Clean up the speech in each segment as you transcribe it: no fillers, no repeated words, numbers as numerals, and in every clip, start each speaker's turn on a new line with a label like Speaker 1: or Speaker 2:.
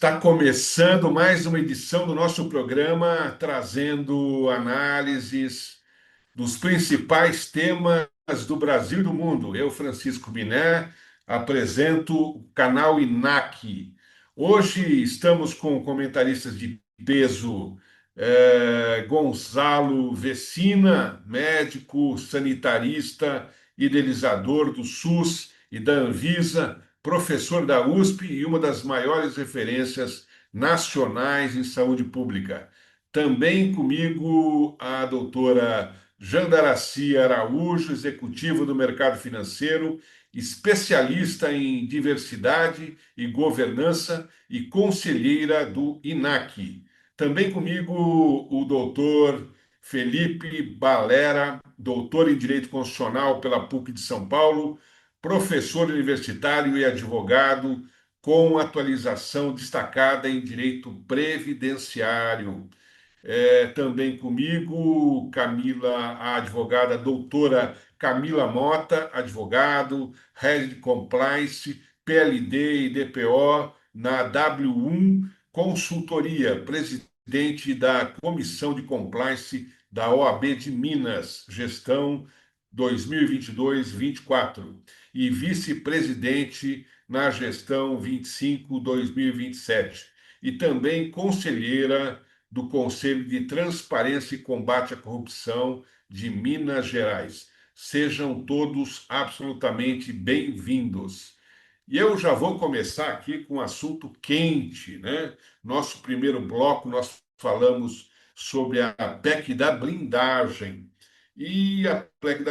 Speaker 1: Está começando mais uma edição do nosso programa, trazendo análises dos principais temas do Brasil e do mundo. Eu, Francisco Miné, apresento o canal INAC. Hoje estamos com comentaristas de peso, Gonzalo Vecina, médico, sanitarista, idealizador do SUS e da Anvisa, professor da USP e uma das maiores referências nacionais em saúde pública. Também comigo a doutora Jandaraci Araújo, executivo do mercado financeiro, especialista em diversidade e governança e conselheira do INAC. Também comigo o doutor Felipe Balera, doutor em Direito Constitucional pela PUC de São Paulo, professor universitário e advogado com atualização destacada em Direito Previdenciário. Também comigo, Camila, a advogada doutora Camila Mota, advogado, Head de Compliance, PLD e DPO na W1 Consultoria, presidente da Comissão de Compliance da OAB de Minas, gestão 2022-24, e vice-presidente na gestão 25-2027, e também conselheira do Conselho de Transparência e Combate à Corrupção de Minas Gerais. Sejam todos absolutamente bem-vindos. E eu já vou começar aqui com um assunto quente, né? Nosso primeiro bloco, nós falamos sobre a PEC da blindagem. E a PEC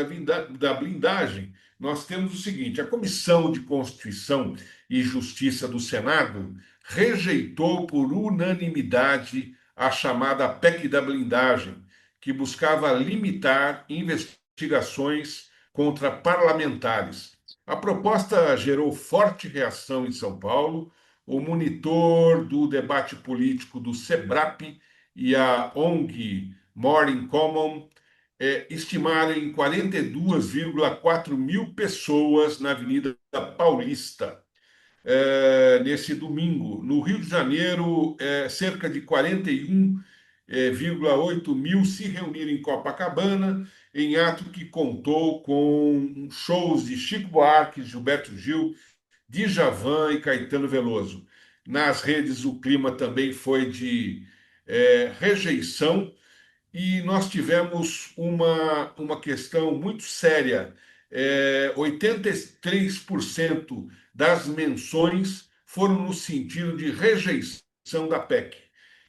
Speaker 1: da blindagem, nós temos o seguinte: a Comissão de Constituição e Justiça do Senado rejeitou por unanimidade a chamada PEC da blindagem, que buscava limitar investigações contra parlamentares. A proposta gerou forte reação em São Paulo. O monitor do debate político do SEBRAP e a ONG More in Common estimaram em 42,4 mil pessoas na Avenida Paulista nesse domingo. No Rio de Janeiro, cerca de 41,8 mil se reuniram em Copacabana, em ato que contou com shows de Chico Buarque, Gilberto Gil, Djavan e Caetano Veloso. Nas redes, o clima também foi de rejeição e nós tivemos uma questão muito séria. 83% das menções foram no sentido de rejeição da PEC.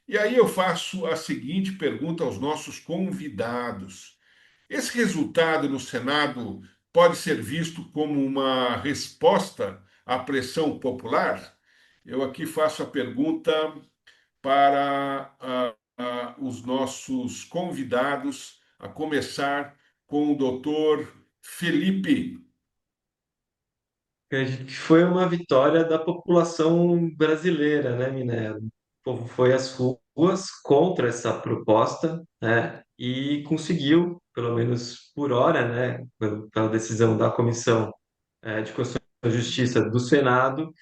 Speaker 1: E aí eu faço a seguinte pergunta aos nossos convidados: esse resultado no Senado pode ser visto como uma resposta à pressão popular? Eu aqui faço a pergunta para os nossos convidados, a começar com o doutor Felipe.
Speaker 2: Acredito que foi uma vitória da população brasileira, né, Minério? O povo foi às ruas contra essa proposta, né, e conseguiu, pelo menos por hora, né, pela decisão da Comissão de Constituição e Justiça do Senado,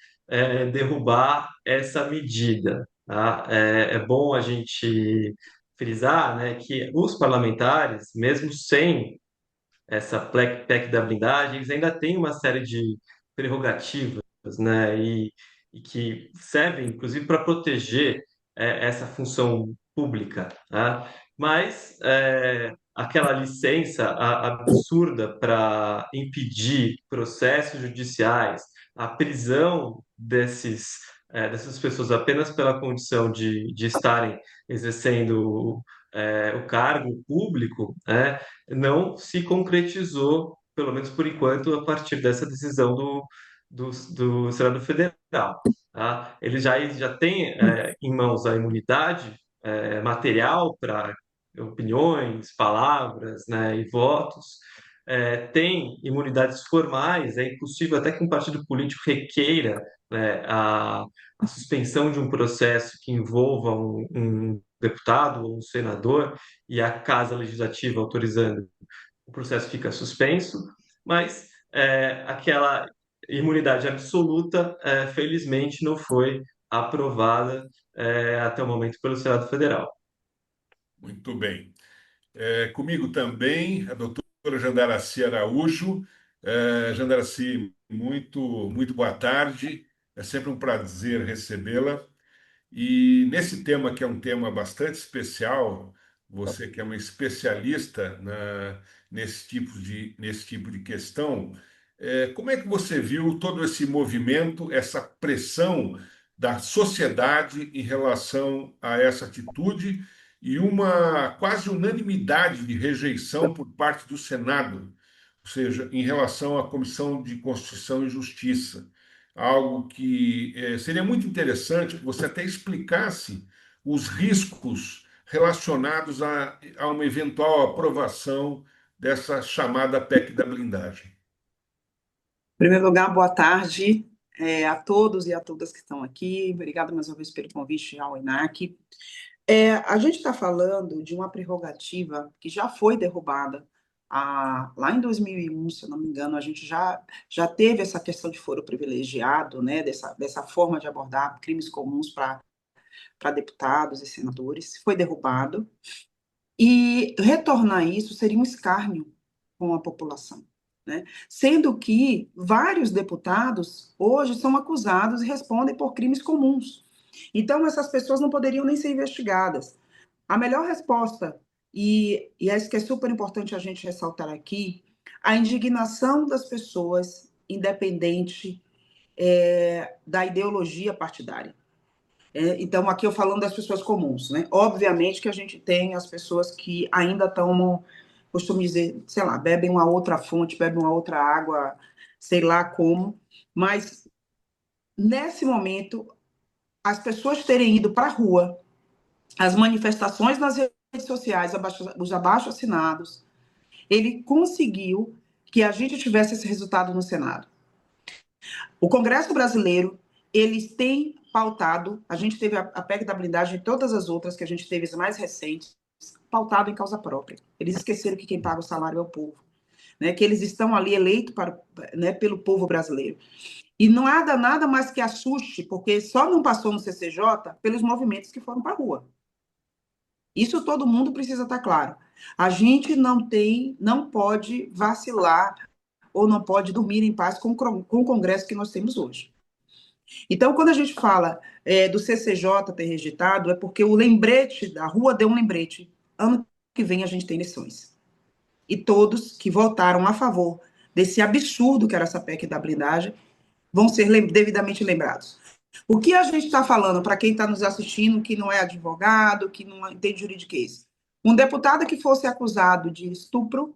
Speaker 2: derrubar essa medida. Tá? É bom a gente frisar, né, que os parlamentares, mesmo sem essa PEC da blindagem, eles ainda têm uma série de prerrogativas, né, e que servem, inclusive, para proteger essa função pública, tá? Mas aquela licença absurda para impedir processos judiciais, a prisão dessas pessoas apenas pela condição de estarem exercendo o cargo público, né, não se concretizou, pelo menos por enquanto, a partir dessa decisão do Senado Federal. Tá? Ele já tem em mãos a imunidade material para opiniões, palavras, né, e votos. Tem imunidades formais, é impossível até que um partido político requeira, né, a suspensão de um processo que envolva um deputado ou um senador e a Casa Legislativa autorizando, o processo fica suspenso, mas aquela imunidade absoluta, felizmente, não foi aprovada até o momento pelo Senado Federal.
Speaker 1: Muito bem. Comigo também a doutora Jandaraci Araújo. Jandaraci, muito boa tarde. É sempre um prazer recebê-la. E nesse tema, que é um tema bastante especial, você que é uma especialista nesse tipo de questão, como é que você viu todo esse movimento, essa pressão da sociedade em relação a essa atitude e uma quase unanimidade de rejeição por parte do Senado, ou seja, em relação à Comissão de Constituição e Justiça? Algo que seria muito interessante que você até explicasse os riscos relacionados a uma eventual aprovação dessa chamada PEC da blindagem.
Speaker 3: Em primeiro lugar, boa tarde a todos e a todas que estão aqui. Obrigada mais uma vez pelo convite ao ENAC. A gente está falando de uma prerrogativa que já foi derrubada lá em 2001, se eu não me engano. A gente já teve essa questão de foro privilegiado, né, dessa forma de abordar crimes comuns para deputados e senadores. Foi derrubado. E retornar isso seria um escárnio com a população, né? Sendo que vários deputados hoje são acusados e respondem por crimes comuns. Então, essas pessoas não poderiam nem ser investigadas. A melhor resposta, e acho que é super importante a gente ressaltar aqui, a indignação das pessoas, independente da ideologia partidária. Então, aqui eu falando das pessoas comuns, né? Obviamente que a gente tem as pessoas que ainda tomam, costumo dizer, sei lá, bebem uma outra fonte, bebem uma outra água, sei lá como, mas nesse momento, as pessoas terem ido para a rua, as manifestações nas redes sociais, os abaixo-assinados, ele conseguiu que a gente tivesse esse resultado no Senado. O Congresso Brasileiro, eles têm pautado, a gente teve a PEC da blindagem e todas as outras que a gente teve, as mais recentes, pautado em causa própria. Eles esqueceram que quem paga o salário é o povo, né? Que eles estão ali eleitos pelo povo brasileiro. E não há nada mais que assuste, porque só não passou no CCJ pelos movimentos que foram para a rua. Isso todo mundo precisa estar claro. A gente não pode vacilar ou não pode dormir em paz com o Congresso que nós temos hoje. Então, quando a gente fala do CCJ ter rejeitado, é porque o lembrete da rua deu um lembrete. Ano que vem a gente tem eleições. E todos que votaram a favor desse absurdo que era essa PEC da blindagem vão ser devidamente lembrados. O que a gente está falando, para quem está nos assistindo, que não é advogado, que não entende juridiquês? Um deputado que fosse acusado de estupro,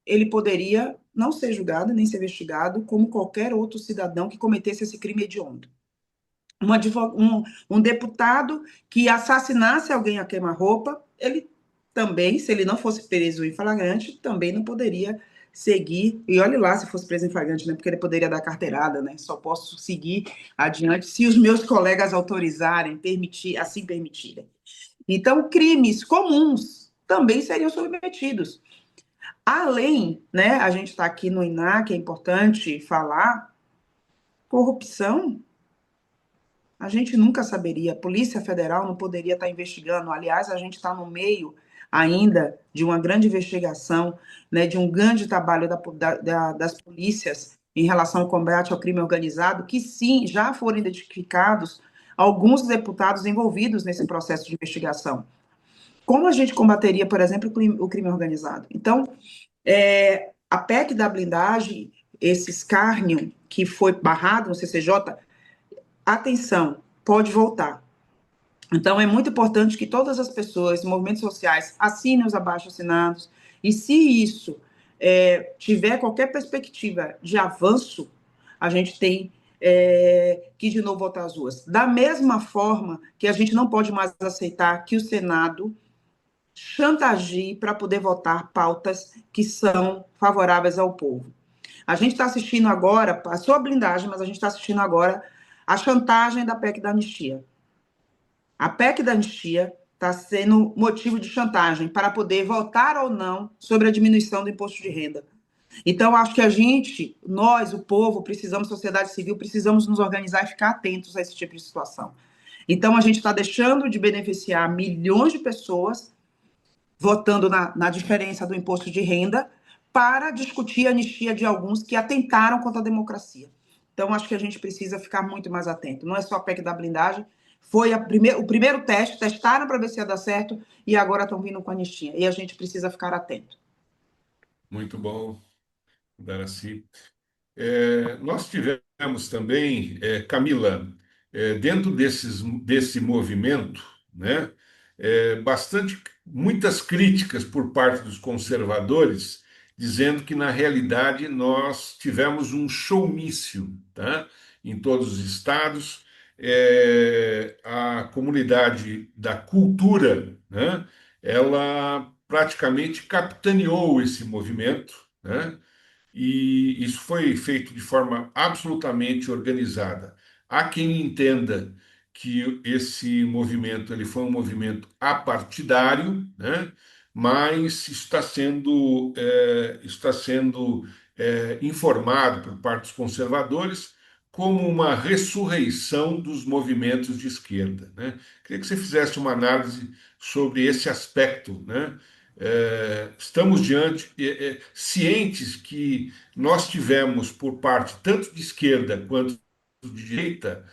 Speaker 3: ele poderia não ser julgado, nem ser investigado, como qualquer outro cidadão que cometesse esse crime hediondo. Um deputado que assassinasse alguém a queima-roupa, ele também, se ele não fosse preso em flagrante, também não poderia seguir, e olhe lá se fosse preso em flagrante, né, porque ele poderia dar carteirada, né, só posso seguir adiante se os meus colegas autorizarem, assim permitirem. Então, crimes comuns também seriam submetidos. Além, né, a gente está aqui no INAC, é importante falar, corrupção, a gente nunca saberia. A Polícia Federal não poderia estar investigando. Aliás, a gente está no meio ainda de uma grande investigação, né, de um grande trabalho das polícias em relação ao combate ao crime organizado, que sim, já foram identificados alguns deputados envolvidos nesse processo de investigação. Como a gente combateria, por exemplo, o crime organizado? Então, a PEC da blindagem, esse escárnio que foi barrado no CCJ, atenção, pode voltar. Então, é muito importante que todas as pessoas, movimentos sociais, assinem os abaixo-assinados, e se isso tiver qualquer perspectiva de avanço, a gente tem que, de novo, voltar às ruas. Da mesma forma que a gente não pode mais aceitar que o Senado chantageie para poder votar pautas que são favoráveis ao povo. A gente está assistindo agora, passou a blindagem, mas a gente está assistindo agora a chantagem da PEC da anistia. A PEC da anistia está sendo motivo de chantagem para poder votar ou não sobre a diminuição do imposto de renda. Então, acho que a gente, nós, o povo, precisamos, sociedade civil, precisamos nos organizar e ficar atentos a esse tipo de situação. Então, a gente está deixando de beneficiar milhões de pessoas votando na diferença do imposto de renda para discutir a anistia de alguns que atentaram contra a democracia. Então, acho que a gente precisa ficar muito mais atento. Não é só a PEC da blindagem, foi o primeiro teste, testaram para ver se ia dar certo e agora estão vindo com a anistia. E a gente precisa ficar atento.
Speaker 1: Muito bom, Daraci. Nós tivemos também, Camila, dentro desse movimento, né, muitas críticas por parte dos conservadores, dizendo que, na realidade, nós tivemos um showmício, tá, em todos os estados. A comunidade da cultura, né, ela praticamente capitaneou esse movimento, né? E isso foi feito de forma absolutamente organizada. Há quem entenda que esse movimento ele foi um movimento apartidário, né? Mas está sendo informado por parte dos conservadores como uma ressurreição dos movimentos de esquerda, né? Queria que você fizesse uma análise sobre esse aspecto, né? Estamos cientes que nós tivemos por parte tanto de esquerda quanto de direita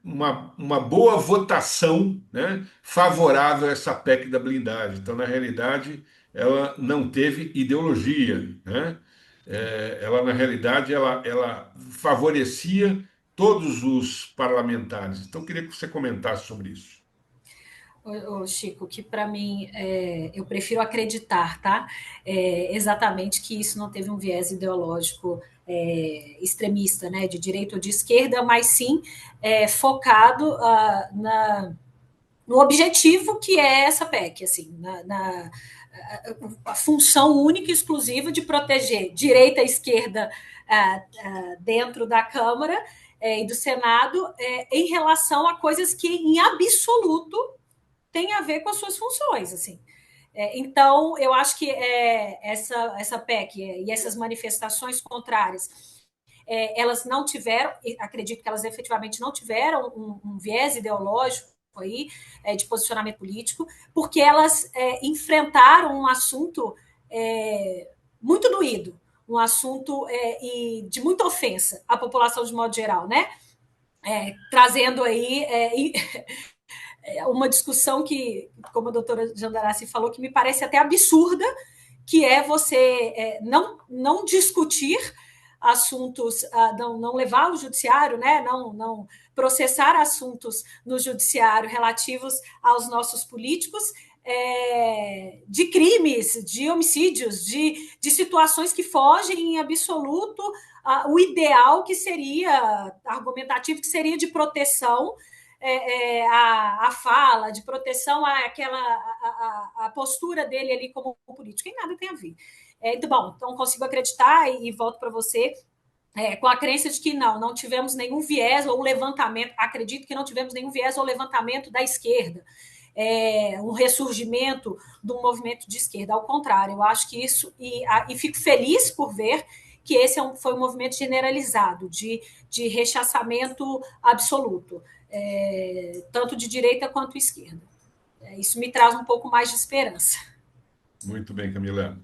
Speaker 1: uma boa votação, né, favorável a essa PEC da blindagem. Então, na realidade, ela não teve ideologia, né? Ela, na realidade, ela favorecia todos os parlamentares. Então, queria que você comentasse sobre isso.
Speaker 4: Chico, que para mim eu prefiro acreditar, tá? Exatamente que isso não teve um viés ideológico extremista, né, de direita ou de esquerda, mas sim focado no objetivo que é essa PEC, assim, a função única e exclusiva de proteger direita e esquerda dentro da Câmara e do Senado em relação a coisas que, em absoluto, tem a ver com as suas funções, assim. Então, eu acho que essa PEC e essas manifestações contrárias, elas não tiveram, acredito que elas efetivamente não tiveram um viés ideológico aí, de posicionamento político, porque elas enfrentaram um assunto muito doído, um assunto de muita ofensa à população de modo geral, né? Trazendo aí uma discussão que, como a doutora Jandarassi falou, que me parece até absurda, que é você não discutir assuntos, não levar ao judiciário, né? não processar assuntos no judiciário relativos aos nossos políticos, de crimes, de homicídios, de situações que fogem em absoluto o ideal que seria argumentativo, que seria de proteção a fala, de proteção a postura dele ali como político, e nada tem a ver. Então, bom, então consigo acreditar e volto para você com a crença de que não tivemos nenhum viés ou levantamento, acredito que não tivemos nenhum viés ou levantamento da esquerda, um ressurgimento do movimento de esquerda, ao contrário, eu acho que isso, e fico feliz por ver que esse foi um movimento generalizado, de rechaçamento absoluto, tanto de direita quanto esquerda. Isso me traz um pouco mais de esperança.
Speaker 1: Muito bem, Camila.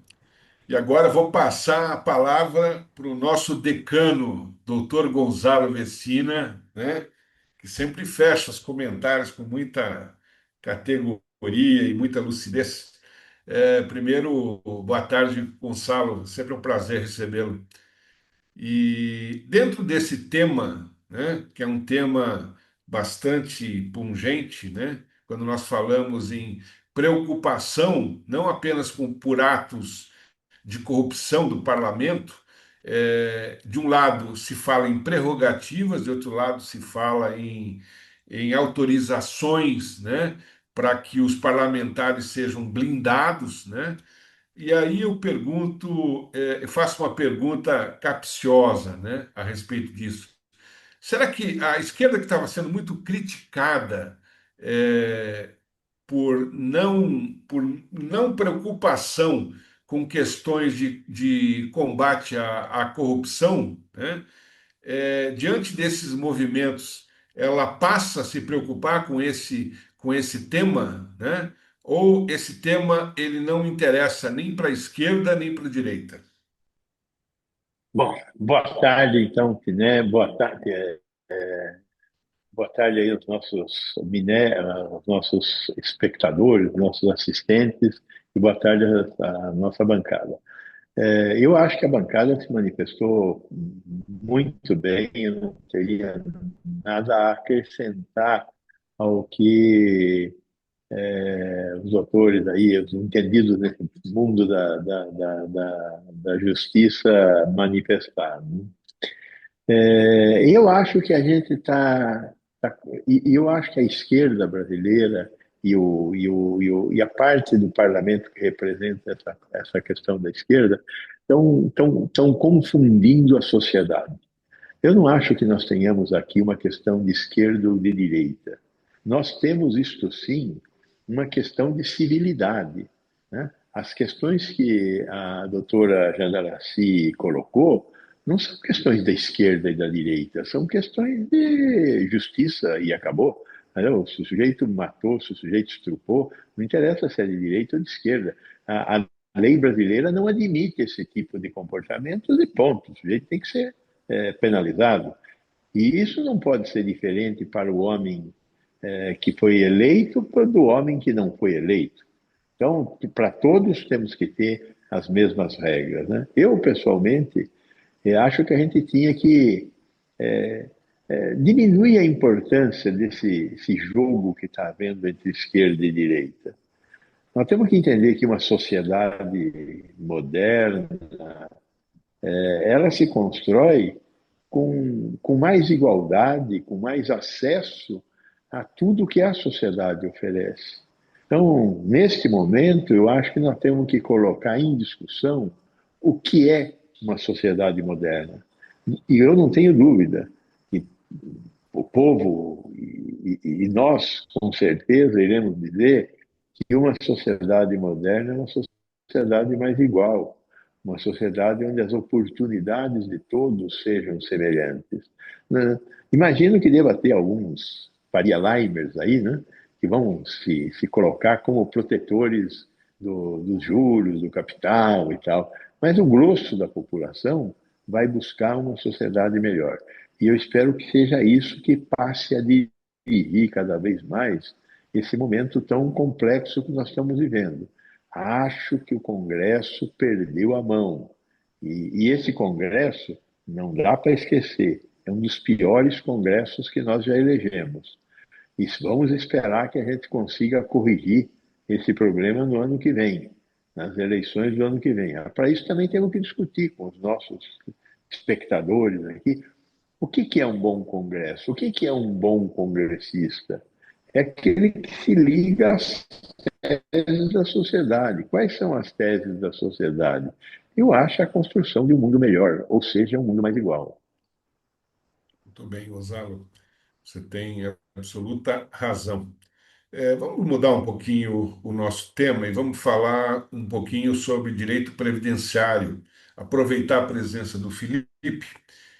Speaker 1: E agora vou passar a palavra para o nosso decano, doutor Gonzalo Messina, né, que sempre fecha os comentários com muita categoria e muita lucidez. Primeiro, boa tarde, Gonçalo. Sempre um prazer recebê-lo. E dentro desse tema, né, que é um tema bastante pungente, né, quando nós falamos em preocupação, não apenas por atos de corrupção do parlamento, de um lado se fala em prerrogativas, de outro lado se fala em autorizações, né, para que os parlamentares sejam blindados, né? E aí eu pergunto, eu faço uma pergunta capciosa, né, a respeito disso. Será que a esquerda que estava sendo muito criticada por não preocupação com questões de combate à corrupção, né? Diante desses movimentos, ela passa a se preocupar com esse tema, né? Ou esse tema ele não interessa nem para a esquerda nem para a direita?
Speaker 5: Bom, boa tarde, então, Piné. Boa tarde aí aos nossos Miné, aos nossos espectadores, nossos assistentes, e boa tarde à nossa bancada. Eu acho que a bancada se manifestou muito bem, eu não teria nada a acrescentar ao que os autores aí, os entendidos nesse mundo da justiça manifestaram, né? Eu acho que a gente e eu acho que a esquerda brasileira e a parte do parlamento que representa essa questão da esquerda estão confundindo a sociedade. Eu não acho que nós tenhamos aqui uma questão de esquerda ou de direita. Nós temos, isto sim, uma questão de civilidade, né? As questões que a doutora Jandaraci colocou não são questões da esquerda e da direita, são questões de justiça e acabou. Se o sujeito matou, se o sujeito estrupou, não interessa se é de direita ou de esquerda. A lei brasileira não admite esse tipo de comportamento e ponto. O sujeito tem que ser penalizado. E isso não pode ser diferente para o homem que foi eleito do homem que não foi eleito. Então, para todos temos que ter as mesmas regras, né? Eu, pessoalmente, acho que a gente tinha que diminuir a importância desse jogo que está havendo entre esquerda e direita. Nós temos que entender que uma sociedade moderna, ela se constrói com mais igualdade, com mais acesso a tudo que a sociedade oferece. Então, neste momento, eu acho que nós temos que colocar em discussão o que é uma sociedade moderna. E eu não tenho dúvida que o povo e nós, com certeza, iremos dizer que uma sociedade moderna é uma sociedade mais igual, uma sociedade onde as oportunidades de todos sejam semelhantes, né? Imagino que deva ter alguns Faria Limers aí, né, que vão se colocar como protetores dos juros, do capital e tal, mas o grosso da população vai buscar uma sociedade melhor. E eu espero que seja isso que passe a dirigir cada vez mais esse momento tão complexo que nós estamos vivendo. Acho que o Congresso perdeu a mão. E esse Congresso, não dá para esquecer, é um dos piores congressos que nós já elegemos. E vamos esperar que a gente consiga corrigir esse problema no ano que vem, nas eleições do ano que vem. Para isso também temos que discutir com os nossos espectadores aqui o que é um bom congresso, o que é um bom congressista. É aquele que se liga às teses da sociedade. Quais são as teses da sociedade? Eu acho a construção de um mundo melhor, ou seja, um mundo mais igual.
Speaker 1: Muito bem, Gonzalo. Você tem absoluta razão. Vamos mudar um pouquinho o nosso tema e vamos falar um pouquinho sobre direito previdenciário. Aproveitar a presença do Felipe,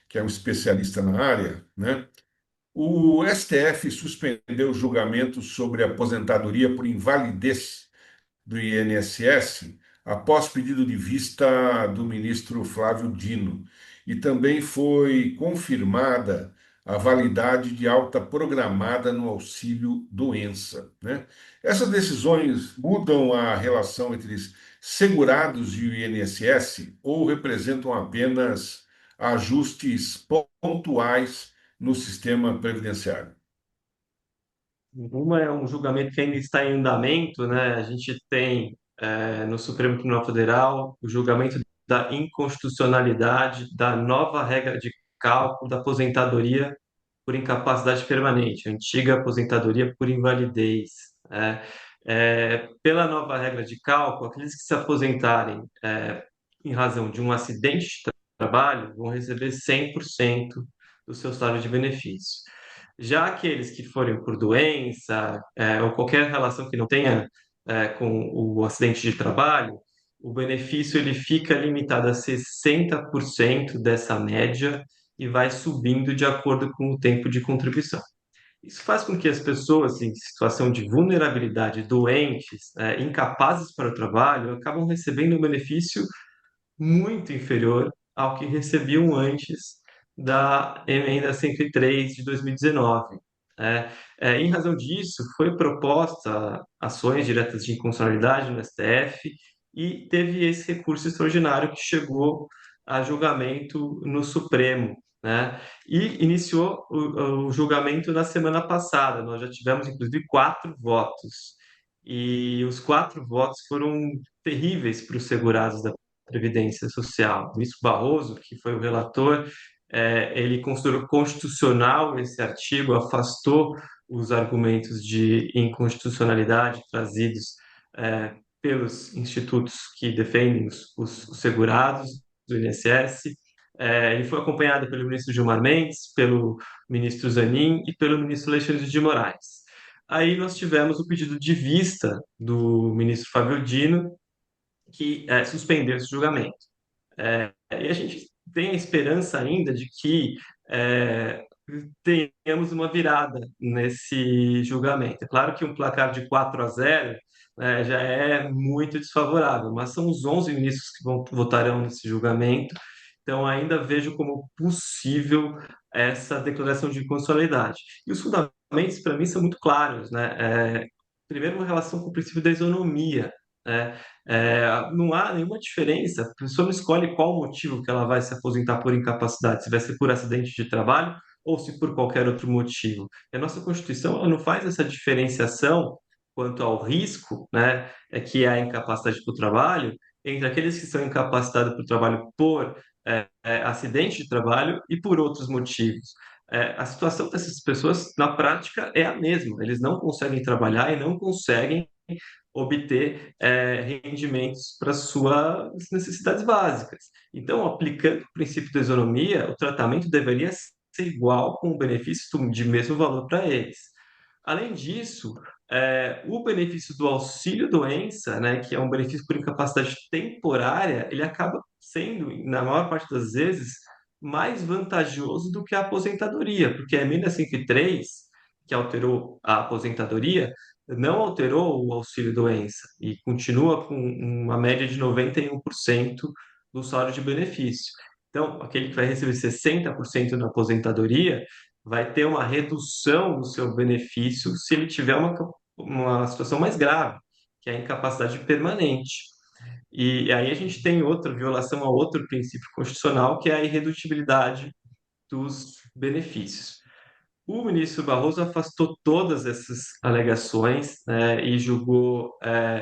Speaker 1: que é um especialista na área, né? O STF suspendeu o julgamento sobre aposentadoria por invalidez do INSS após pedido de vista do ministro Flávio Dino. E também foi confirmada a validade de alta programada no auxílio doença, né? Essas decisões mudam a relação entre segurados e o INSS ou representam apenas ajustes pontuais no sistema previdenciário?
Speaker 2: Uma é um julgamento que ainda está em andamento, né? A gente tem no Supremo Tribunal Federal o julgamento da inconstitucionalidade da nova regra de cálculo da aposentadoria por incapacidade permanente, a antiga aposentadoria por invalidez, né? Pela nova regra de cálculo, aqueles que se aposentarem em razão de um acidente de trabalho vão receber 100% do seu salário de benefício. Já aqueles que forem por doença, ou qualquer relação que não tenha com o acidente de trabalho, o benefício ele fica limitado a 60% dessa média e vai subindo de acordo com o tempo de contribuição. Isso faz com que as pessoas em situação de vulnerabilidade, doentes, incapazes para o trabalho, acabam recebendo um benefício muito inferior ao que recebiam antes da emenda 103 de 2019. Em razão disso, foi proposta ações diretas de inconstitucionalidade no STF e teve esse recurso extraordinário que chegou a julgamento no Supremo, né? E iniciou o julgamento na semana passada. Nós já tivemos, inclusive, 4 votos. E os 4 votos foram terríveis para os segurados da Previdência Social. O ministro Barroso, que foi o relator, ele considerou constitucional esse artigo, afastou os argumentos de inconstitucionalidade trazidos pelos institutos que defendem os segurados do INSS. Ele foi acompanhado pelo ministro Gilmar Mendes, pelo ministro Zanin e pelo ministro Alexandre de Moraes. Aí nós tivemos o pedido de vista do ministro Fábio Dino, que suspendeu esse julgamento. E a gente tem a esperança ainda de que tenhamos uma virada nesse julgamento. É claro que um placar de 4-0 já é muito desfavorável, mas são os 11 ministros que votarão nesse julgamento, então ainda vejo como possível essa declaração de inconstitucionalidade. E os fundamentos, para mim, são muito claros, né? Primeiro, uma relação com o princípio da isonomia, né? Não há nenhuma diferença, a pessoa não escolhe qual o motivo que ela vai se aposentar por incapacidade, se vai ser por acidente de trabalho ou se por qualquer outro motivo. E a nossa Constituição ela não faz essa diferenciação quanto ao risco, né, que é a incapacidade para o trabalho, entre aqueles que são incapacitados para o trabalho por acidente de trabalho e por outros motivos. A situação dessas pessoas, na prática, é a mesma. Eles não conseguem trabalhar e não conseguem obter rendimentos para suas necessidades básicas. Então, aplicando o princípio da isonomia, o tratamento deveria ser igual com o benefício de mesmo valor para eles. Além disso, o benefício do auxílio-doença, né, que é um benefício por incapacidade temporária, ele acaba sendo, na maior parte das vezes, mais vantajoso do que a aposentadoria, porque a emenda 103, que alterou a aposentadoria, não alterou o auxílio-doença e continua com uma média de 91% do salário de benefício. Então, aquele que vai receber 60% na aposentadoria vai ter uma redução no seu benefício se ele tiver uma situação mais grave, que é a incapacidade permanente. E aí a gente tem outra violação a outro princípio constitucional, que é a irredutibilidade dos benefícios. O ministro Barroso afastou todas essas alegações, né, e julgou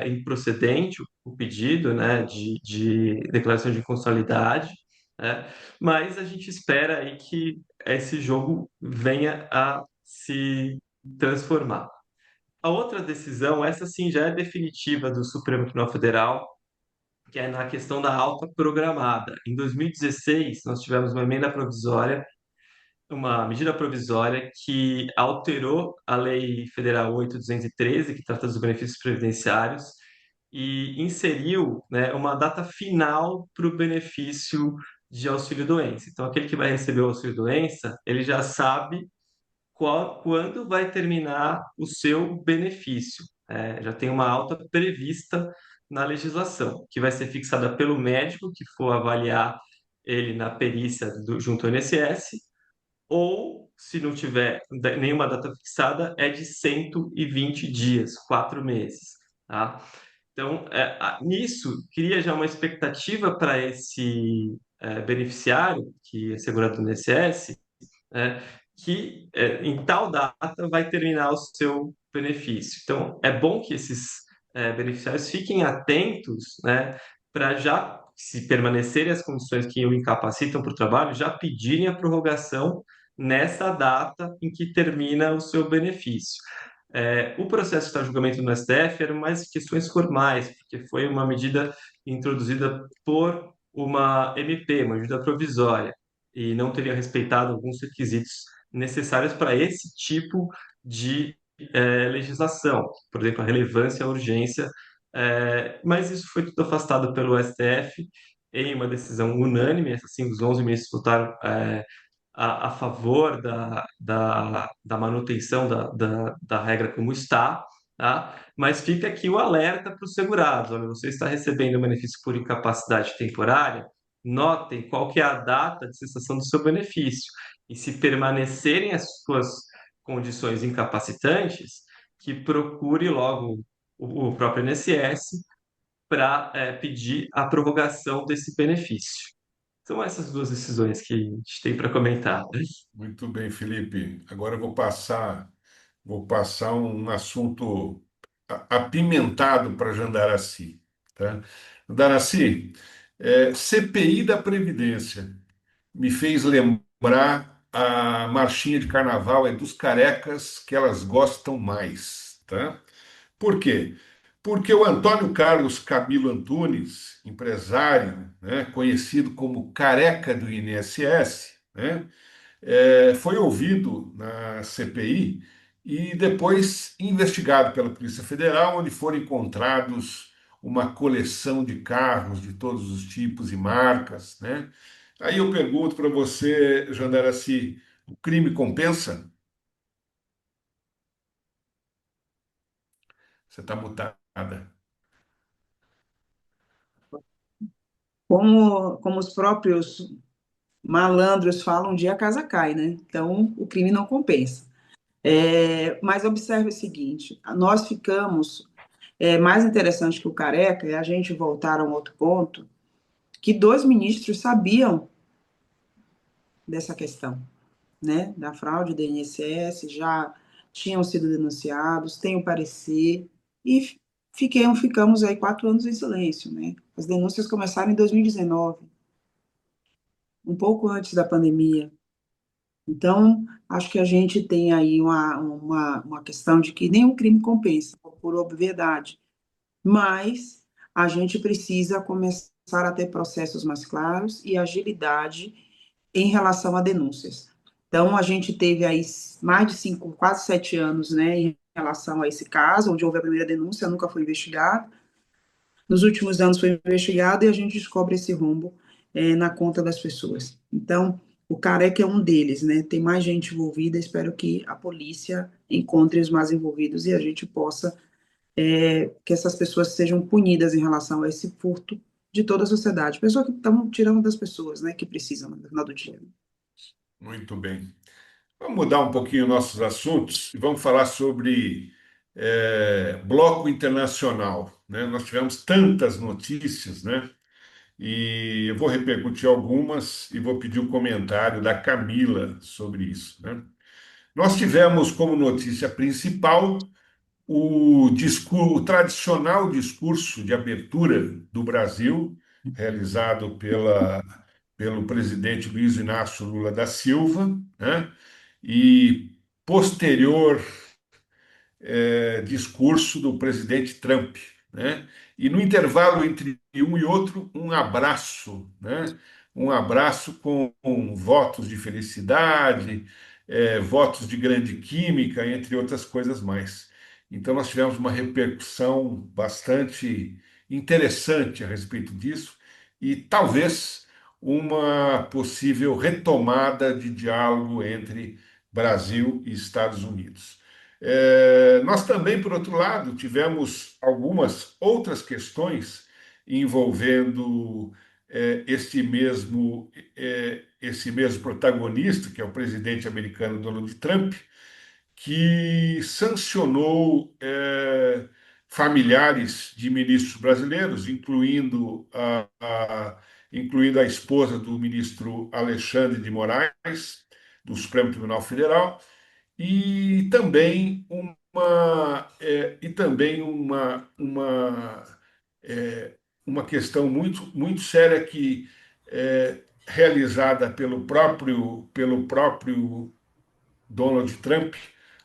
Speaker 2: improcedente o pedido, né, de declaração de inconstitucionalidade, né, mas a gente espera aí que esse jogo venha a se transformar. A outra decisão, essa sim já é definitiva do Supremo Tribunal Federal, que é na questão da alta programada. Em 2016, nós tivemos uma medida provisória que alterou a Lei Federal 8.213, que trata dos benefícios previdenciários, e inseriu, né, uma data final para o benefício de auxílio-doença. Então, aquele que vai receber o auxílio-doença, ele já sabe quando vai terminar o seu benefício. Já tem uma alta prevista na legislação, que vai ser fixada pelo médico que for avaliar ele na perícia junto ao INSS, ou, se não tiver nenhuma data fixada, é de 120 dias, 4 meses. Tá? Então, nisso, cria já uma expectativa para esse beneficiário, que é segurado no INSS, né, que em tal data vai terminar o seu benefício. Então, é bom que esses beneficiários fiquem atentos, né, para já, se permanecerem as condições que o incapacitam para o trabalho, já pedirem a prorrogação nessa data em que termina o seu benefício. O processo de julgamento no STF era mais questões formais, porque foi uma medida introduzida por uma MP, uma medida provisória, e não teria respeitado alguns requisitos necessários para esse tipo de legislação, por exemplo, a relevância e a urgência Mas isso foi tudo afastado pelo STF em uma decisão unânime, assim, os 11 ministros votaram a favor da manutenção da regra como está, tá? Mas fica aqui o alerta para os segurados, olha, você está recebendo o benefício por incapacidade temporária, notem qual que é a data de cessação do seu benefício, e se permanecerem as suas condições incapacitantes, que procure logo o próprio INSS para pedir a prorrogação desse benefício. São essas duas decisões que a gente tem para comentar.
Speaker 1: Muito bem, Felipe. Agora eu vou passar um assunto apimentado para Jandaraci, tá? Jandaraci, CPI da Previdência me fez lembrar a marchinha de carnaval é dos carecas que elas gostam mais, tá? Por quê? Porque o Antônio Carlos Camilo Antunes, empresário, né, conhecido como Careca do INSS, né, foi ouvido na CPI e depois investigado pela Polícia Federal, onde foram encontrados uma coleção de carros de todos os tipos e marcas, né? Aí eu pergunto para você, Jandaraci, o crime compensa? Você está mutada.
Speaker 3: Como os próprios malandros falam, um dia a casa cai, né? Então, o crime não compensa. Mas observe o seguinte: nós ficamos. Mais interessante que o Careca é a gente voltar a um outro ponto, que dois ministros sabiam dessa questão, né? Da fraude do INSS, já tinham sido denunciados, têm o parecer, e ficamos aí 4 anos em silêncio, né? As denúncias começaram em 2019, um pouco antes da pandemia. Então, acho que a gente tem aí uma questão de que nenhum crime compensa, por obviedade, mas a gente precisa começar a ter processos mais claros e agilidade em relação a denúncias. Então, a gente teve aí mais de 5, quase 7 anos, né, em relação a esse caso, onde houve a primeira denúncia, nunca foi investigado. Nos últimos anos foi investigado e a gente descobre esse rombo na conta das pessoas. Então, o Careca é um deles, né? Tem mais gente envolvida. Espero que a polícia encontre os mais envolvidos e a gente possa que essas pessoas sejam punidas em relação a esse furto de toda a sociedade. Pessoas que estão tirando das pessoas, né? Que precisam no final do dia.
Speaker 1: Muito bem. Vamos mudar um pouquinho nossos assuntos e vamos falar sobre bloco internacional, né? Nós tivemos tantas notícias, né? E eu vou repercutir algumas e vou pedir o comentário da Camila sobre isso, né? Nós tivemos como notícia principal o tradicional discurso de abertura do Brasil, realizado pelo presidente Luiz Inácio Lula da Silva, né? E posterior discurso do presidente Trump, né? E no intervalo entre um e outro, um abraço, né? Um abraço com votos de felicidade, votos de grande química, entre outras coisas mais. Então, nós tivemos uma repercussão bastante interessante a respeito disso e talvez uma possível retomada de diálogo entre Brasil e Estados Unidos. Nós também, por outro lado, tivemos algumas outras questões envolvendo esse mesmo protagonista, que é o presidente americano Donald Trump, que sancionou familiares de ministros brasileiros, incluindo a esposa do ministro Alexandre de Moraes, do Supremo Tribunal Federal, e também é, uma questão muito séria que realizada pelo próprio Donald Trump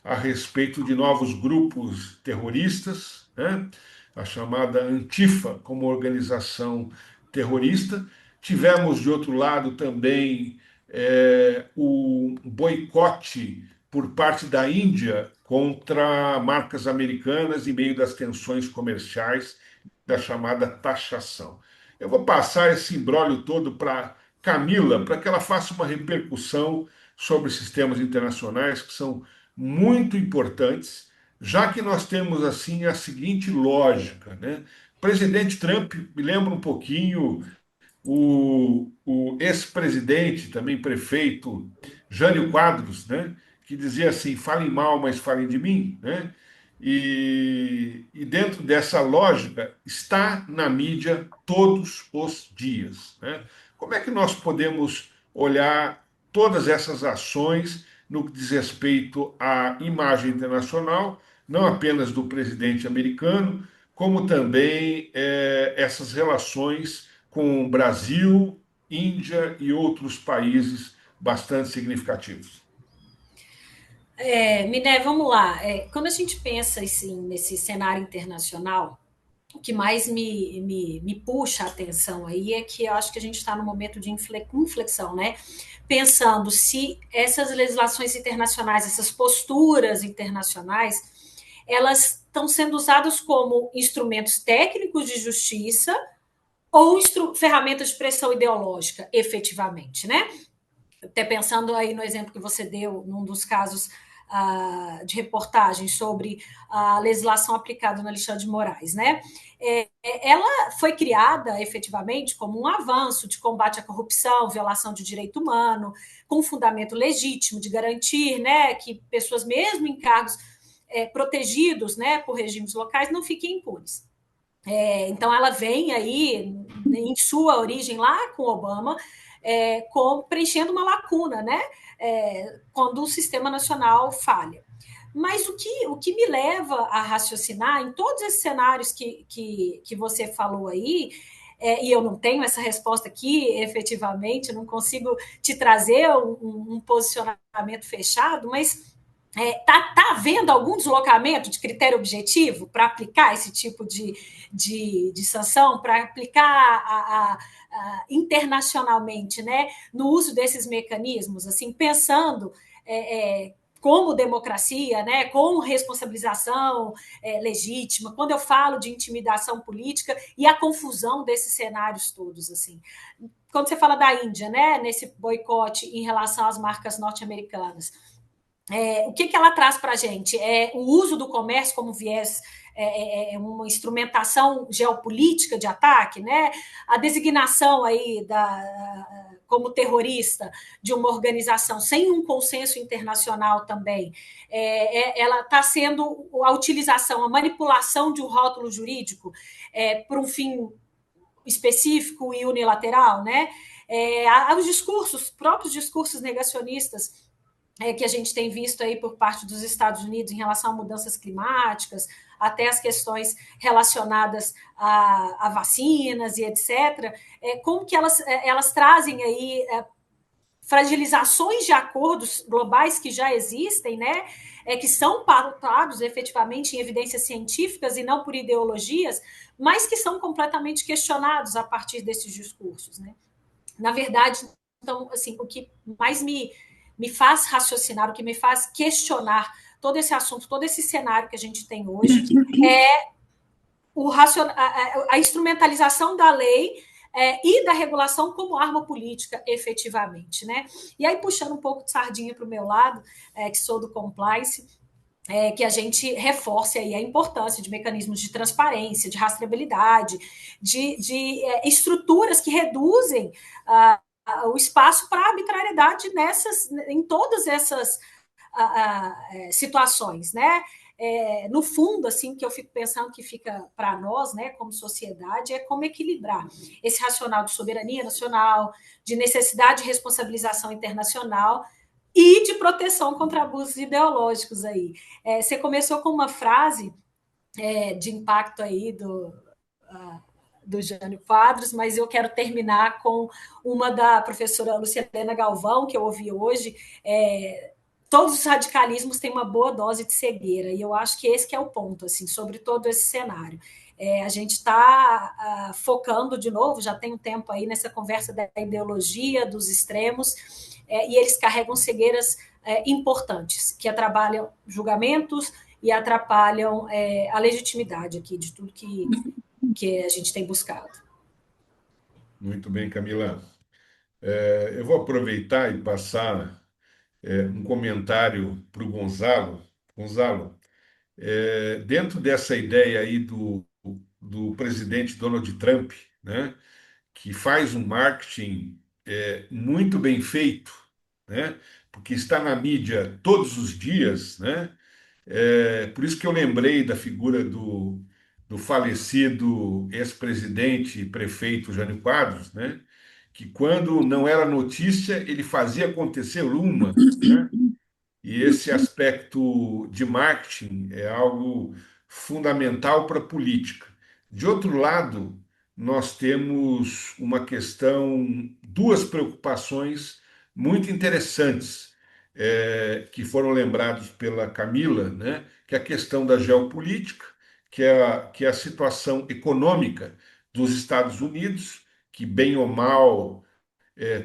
Speaker 1: a respeito de novos grupos terroristas, né? A chamada Antifa como organização terrorista. Tivemos, de outro lado, também o boicote por parte da Índia contra marcas americanas em meio das tensões comerciais da chamada taxação. Eu vou passar esse imbróglio todo para Camila, para que ela faça uma repercussão sobre sistemas internacionais que são muito importantes, já que nós temos assim a seguinte lógica, né? O presidente Trump me lembra um pouquinho o ex-presidente, também prefeito, Jânio Quadros, né? Que dizia assim: falem mal, mas falem de mim, né? E dentro dessa lógica está na mídia todos os dias, né? Como é que nós podemos olhar todas essas ações no que diz respeito à imagem internacional, não apenas do presidente americano, como também essas relações com o Brasil, Índia e outros países bastante significativos?
Speaker 4: Miné, vamos lá. Quando a gente pensa assim, nesse cenário internacional, o que mais me puxa a atenção aí é que eu acho que a gente está num momento de inflexão, né? Pensando se essas legislações internacionais, essas posturas internacionais, elas estão sendo usadas como instrumentos técnicos de justiça ou ferramentas de pressão ideológica, efetivamente, né? Até pensando aí no exemplo que você deu, num dos casos de reportagem sobre a legislação aplicada no Alexandre de Moraes, né? Ela foi criada efetivamente como um avanço de combate à corrupção, violação de direito humano, com um fundamento legítimo de garantir, né, que pessoas mesmo em cargos protegidos, né, por regimes locais não fiquem impunes. Então, ela vem aí, em sua origem lá com Obama, preenchendo uma lacuna, né? Quando o sistema nacional falha. Mas o que me leva a raciocinar em todos esses cenários que você falou aí, e eu não tenho essa resposta aqui, efetivamente, não consigo te trazer um posicionamento fechado, mas tá havendo algum deslocamento de critério objetivo para aplicar esse tipo de sanção, para aplicar internacionalmente, né, no uso desses mecanismos, assim, pensando como democracia, né, com responsabilização legítima, quando eu falo de intimidação política e a confusão desses cenários todos, assim. Quando você fala da Índia, né, nesse boicote em relação às marcas norte-americanas, o que ela traz para a gente? O uso do comércio como viés, uma instrumentação geopolítica de ataque, né? A designação aí como terrorista de uma organização sem um consenso internacional também, ela está sendo a utilização, a manipulação de um rótulo jurídico por um fim específico e unilateral, né? Os próprios discursos negacionistas que a gente tem visto aí por parte dos Estados Unidos em relação a mudanças climáticas, até as questões relacionadas a vacinas e etc., como que elas trazem aí fragilizações de acordos globais que já existem, né, que são pautados efetivamente em evidências científicas e não por ideologias, mas que são completamente questionados a partir desses discursos, né? Na verdade, então, assim, o que mais me faz raciocinar, o que me faz questionar todo esse assunto, todo esse cenário que a gente tem hoje, é a instrumentalização da lei e da regulação como arma política, efetivamente, né? E aí, puxando um pouco de sardinha para o meu lado, que sou do compliance, que a gente reforce aí a importância de mecanismos de transparência, de rastreabilidade, de estruturas que reduzem o espaço para arbitrariedade em todas essas situações, né? No fundo, assim, que eu fico pensando que fica para nós, né, como sociedade, é como equilibrar esse racional de soberania nacional, de necessidade de responsabilização internacional e de proteção contra abusos ideológicos aí. Você começou com uma frase de impacto aí do Jânio Quadros, mas eu quero terminar com uma da professora Luciana Galvão, que eu ouvi hoje. Todos os radicalismos têm uma boa dose de cegueira, e eu acho que esse que é o ponto, assim, sobre todo esse cenário. A gente está focando de novo, já tem um tempo aí nessa conversa da ideologia, dos extremos, e eles carregam cegueiras importantes, que atrapalham julgamentos e atrapalham a legitimidade aqui de tudo que que a gente tem buscado.
Speaker 1: Muito bem, Camila. Eu vou aproveitar e passar um comentário para o Gonzalo. Gonzalo, dentro dessa ideia aí do presidente Donald Trump, né, que faz um marketing muito bem feito, né, porque está na mídia todos os dias, né, por isso que eu lembrei da figura do falecido ex-presidente e prefeito Jânio Quadros, né, que quando não era notícia, ele fazia acontecer uma, né? E esse aspecto de marketing é algo fundamental para a política. De outro lado, nós temos uma questão, duas preocupações muito interessantes, que foram lembrados pela Camila, né? Que é a questão da geopolítica, que é a situação econômica dos Estados Unidos, que, bem ou mal,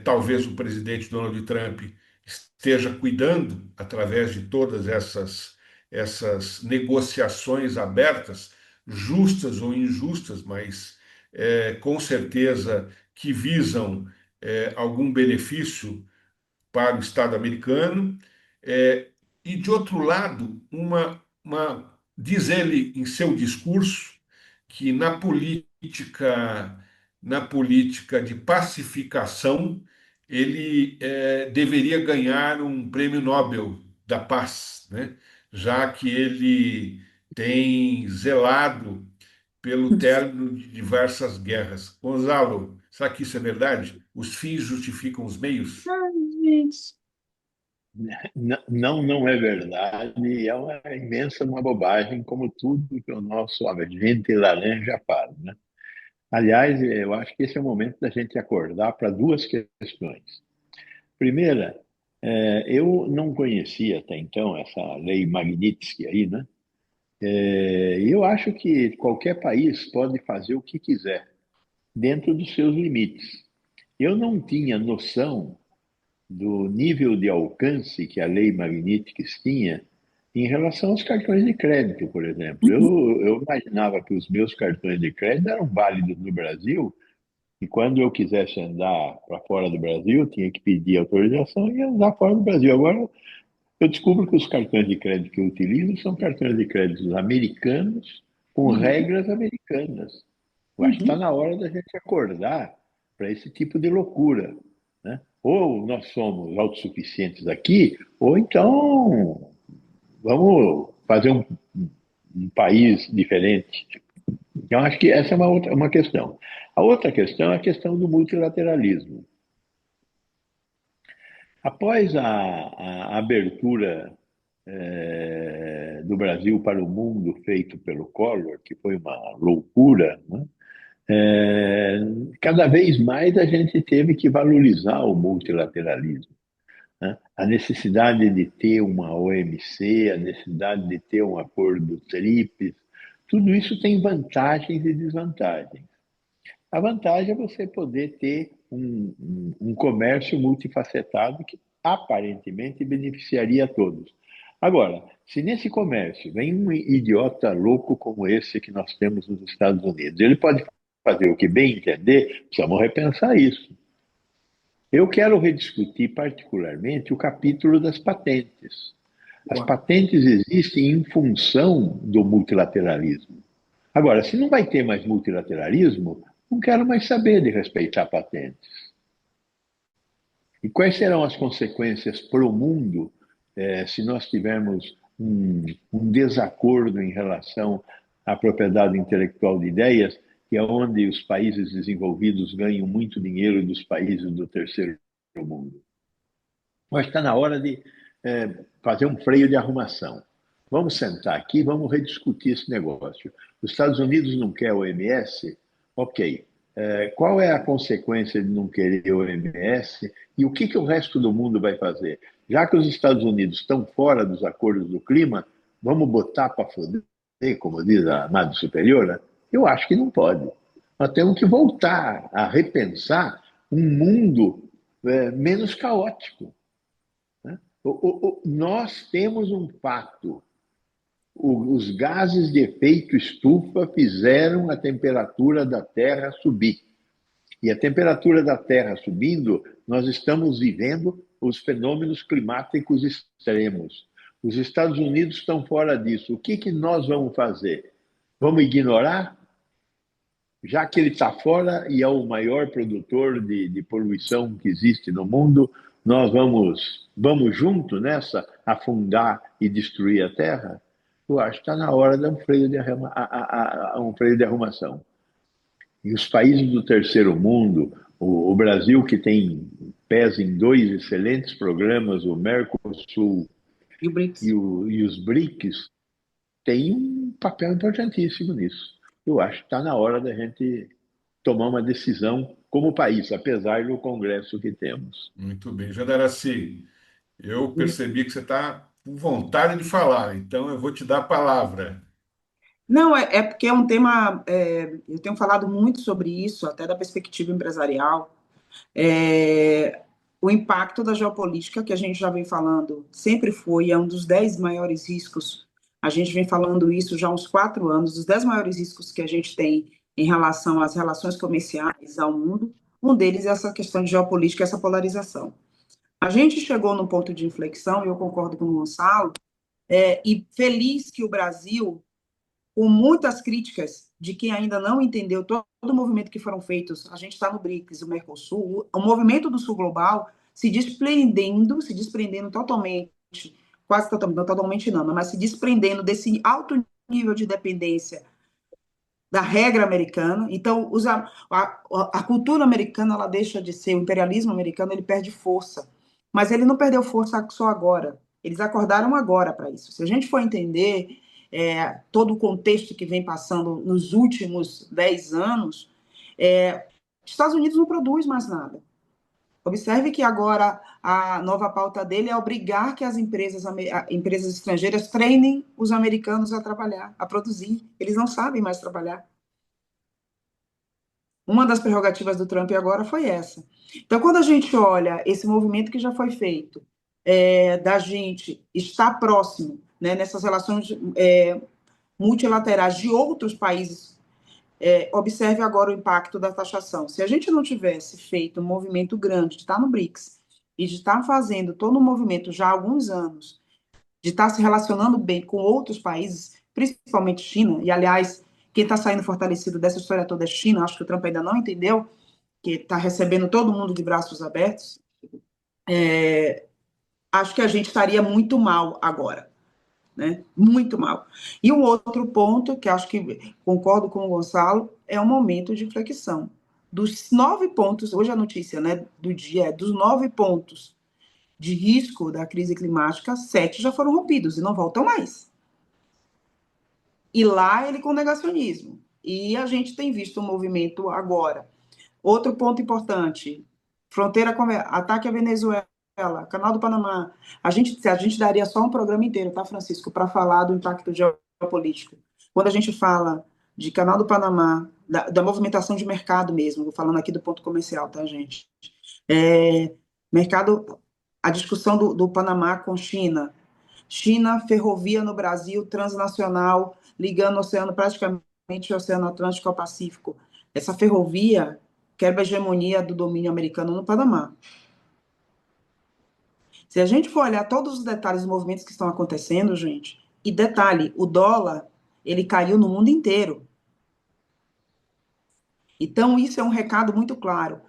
Speaker 1: talvez o presidente Donald Trump esteja cuidando, através de todas essas negociações abertas, justas ou injustas, mas com certeza que visam algum benefício para o Estado americano. É, e, de outro lado, diz ele em seu discurso que na política de pacificação, ele deveria ganhar um prêmio Nobel da Paz, né? Já que ele tem zelado pelo término de diversas guerras. Gonzalo, será que isso é verdade? Os fins justificam os meios?
Speaker 3: Ai, gente.
Speaker 5: Não, não é verdade. É uma imensa uma bobagem, como tudo que o nosso agente laranja faz, né? Aliás, eu acho que esse é o momento da gente acordar para duas questões. Primeira, eu não conhecia até então essa lei Magnitsky aí, né? E eu acho que qualquer país pode fazer o que quiser, dentro dos seus limites. Eu não tinha noção do nível de alcance que a lei Magnitsky tinha em relação aos cartões de crédito, por exemplo. Eu imaginava que os meus cartões de crédito eram válidos no Brasil, e quando eu quisesse andar para fora do Brasil, eu tinha que pedir autorização e andar fora do Brasil. Agora, eu descubro que os cartões de crédito que eu utilizo são cartões de crédito americanos, com
Speaker 3: Uhum,
Speaker 5: regras americanas. Eu acho que está
Speaker 3: uhum.
Speaker 5: na hora da gente acordar para esse tipo de loucura, né? Ou nós somos autossuficientes aqui, ou então vamos fazer um país diferente. Então, acho que essa é uma questão. A outra questão é a questão do multilateralismo. Após a abertura do Brasil para o mundo feito pelo Collor, que foi uma loucura, né? Cada vez mais a gente teve que valorizar o multilateralismo, né? A necessidade de ter uma OMC, a necessidade de ter um acordo TRIPS, tudo isso tem vantagens e desvantagens. A vantagem é você poder ter um comércio multifacetado que aparentemente beneficiaria a todos. Agora, se nesse comércio vem um idiota louco como esse que nós temos nos Estados Unidos, ele pode fazer o que bem entender, precisamos repensar isso. Eu quero rediscutir particularmente o capítulo das patentes. As
Speaker 3: Boa.
Speaker 5: patentes existem em função do multilateralismo. Agora, se não vai ter mais multilateralismo, não quero mais saber de respeitar patentes. E quais serão as consequências para o mundo se nós tivermos um desacordo em relação à propriedade intelectual de ideias, que é onde os países desenvolvidos ganham muito dinheiro dos países do terceiro mundo? Mas está na hora de fazer um freio de arrumação. Vamos sentar aqui, vamos rediscutir esse negócio. Os Estados Unidos não quer o OMS? Ok. Qual é a consequência de não querer o OMS e o que o resto do mundo vai fazer? Já que os Estados Unidos estão fora dos acordos do clima, vamos botar para foder, como diz a Madre Superiora? Eu acho que não pode. Nós temos que voltar a repensar um mundo menos caótico. Nós temos um fato os gases de efeito estufa fizeram a temperatura da Terra subir. E a temperatura da Terra subindo, nós estamos vivendo os fenômenos climáticos extremos. Os Estados Unidos estão fora disso. O que nós vamos fazer? Vamos ignorar? Já que ele está fora e é o maior produtor de poluição que existe no mundo, nós vamos junto nessa, afundar e destruir a Terra? Eu acho que está na hora de um freio de arrumação. E os países do terceiro mundo, o Brasil, que pesa em 2 excelentes programas, o Mercosul
Speaker 3: E o BRICS?
Speaker 5: e os BRICS, tem um papel importantíssimo nisso. Eu acho que está na hora da gente tomar uma decisão como país, apesar do Congresso que temos.
Speaker 1: Muito bem. Jandaraci, eu percebi que você está com vontade de falar, então eu vou te dar a palavra.
Speaker 3: Não, é porque é um tema, eu tenho falado muito sobre isso, até da perspectiva empresarial, o impacto da geopolítica, que a gente já vem falando, sempre foi, é um dos 10 maiores riscos, a gente vem falando isso já há uns 4 anos, os 10 maiores riscos que a gente tem em relação às relações comerciais ao mundo, um deles é essa questão de geopolítica, essa polarização. A gente chegou num ponto de inflexão, e eu concordo com o Gonçalo, e feliz que o Brasil, com muitas críticas de quem ainda não entendeu todo o movimento que foram feitos, a gente está no BRICS, o Mercosul, o movimento do Sul Global se desprendendo totalmente, quase totalmente, não totalmente não, mas se desprendendo desse alto nível de dependência da regra americana. Então, a cultura americana, ela deixa de ser, o imperialismo americano, ele perde força. Mas ele não perdeu força só agora. Eles acordaram agora para isso. Se a gente for entender todo o contexto que vem passando nos últimos 10 anos, os Estados Unidos não produz mais nada. Observe que agora a nova pauta dele é obrigar que as empresas estrangeiras treinem os americanos a trabalhar, a produzir. Eles não sabem mais trabalhar. Uma das prerrogativas do Trump agora foi essa. Então, quando a gente olha esse movimento que já foi feito, da gente estar próximo, né, nessas relações multilaterais de outros países, observe agora o impacto da taxação. Se a gente não tivesse feito um movimento grande de estar no BRICS e de estar fazendo todo um movimento já há alguns anos, de estar se relacionando bem com outros países, principalmente China, e, aliás, quem está saindo fortalecido dessa história toda é China, acho que o Trump ainda não entendeu, que está recebendo todo mundo de braços abertos, acho que a gente estaria muito mal agora, né? Muito mal. E um outro ponto, que acho que concordo com o Gonçalo, é o momento de inflexão. Dos 9 pontos, hoje a notícia, né, do dia dos 9 pontos de risco da crise climática, 7 já foram rompidos e não voltam mais. E lá ele com negacionismo. E a gente tem visto um movimento agora. Outro ponto importante, fronteira com ataque à Venezuela, Canal do Panamá. A gente daria só um programa inteiro, tá, Francisco, para falar do impacto geopolítico. Quando a gente fala de Canal do Panamá, da movimentação de mercado mesmo, vou falando aqui do ponto comercial, tá, gente? Mercado, a discussão do Panamá com China, ferrovia no Brasil, transnacional, ligando o oceano, praticamente o Oceano Atlântico ao Pacífico. Essa ferrovia quebra a hegemonia do domínio americano no Panamá. Se a gente for olhar todos os detalhes dos movimentos que estão acontecendo, gente, e detalhe, o dólar, ele caiu no mundo inteiro. Então, isso é um recado muito claro.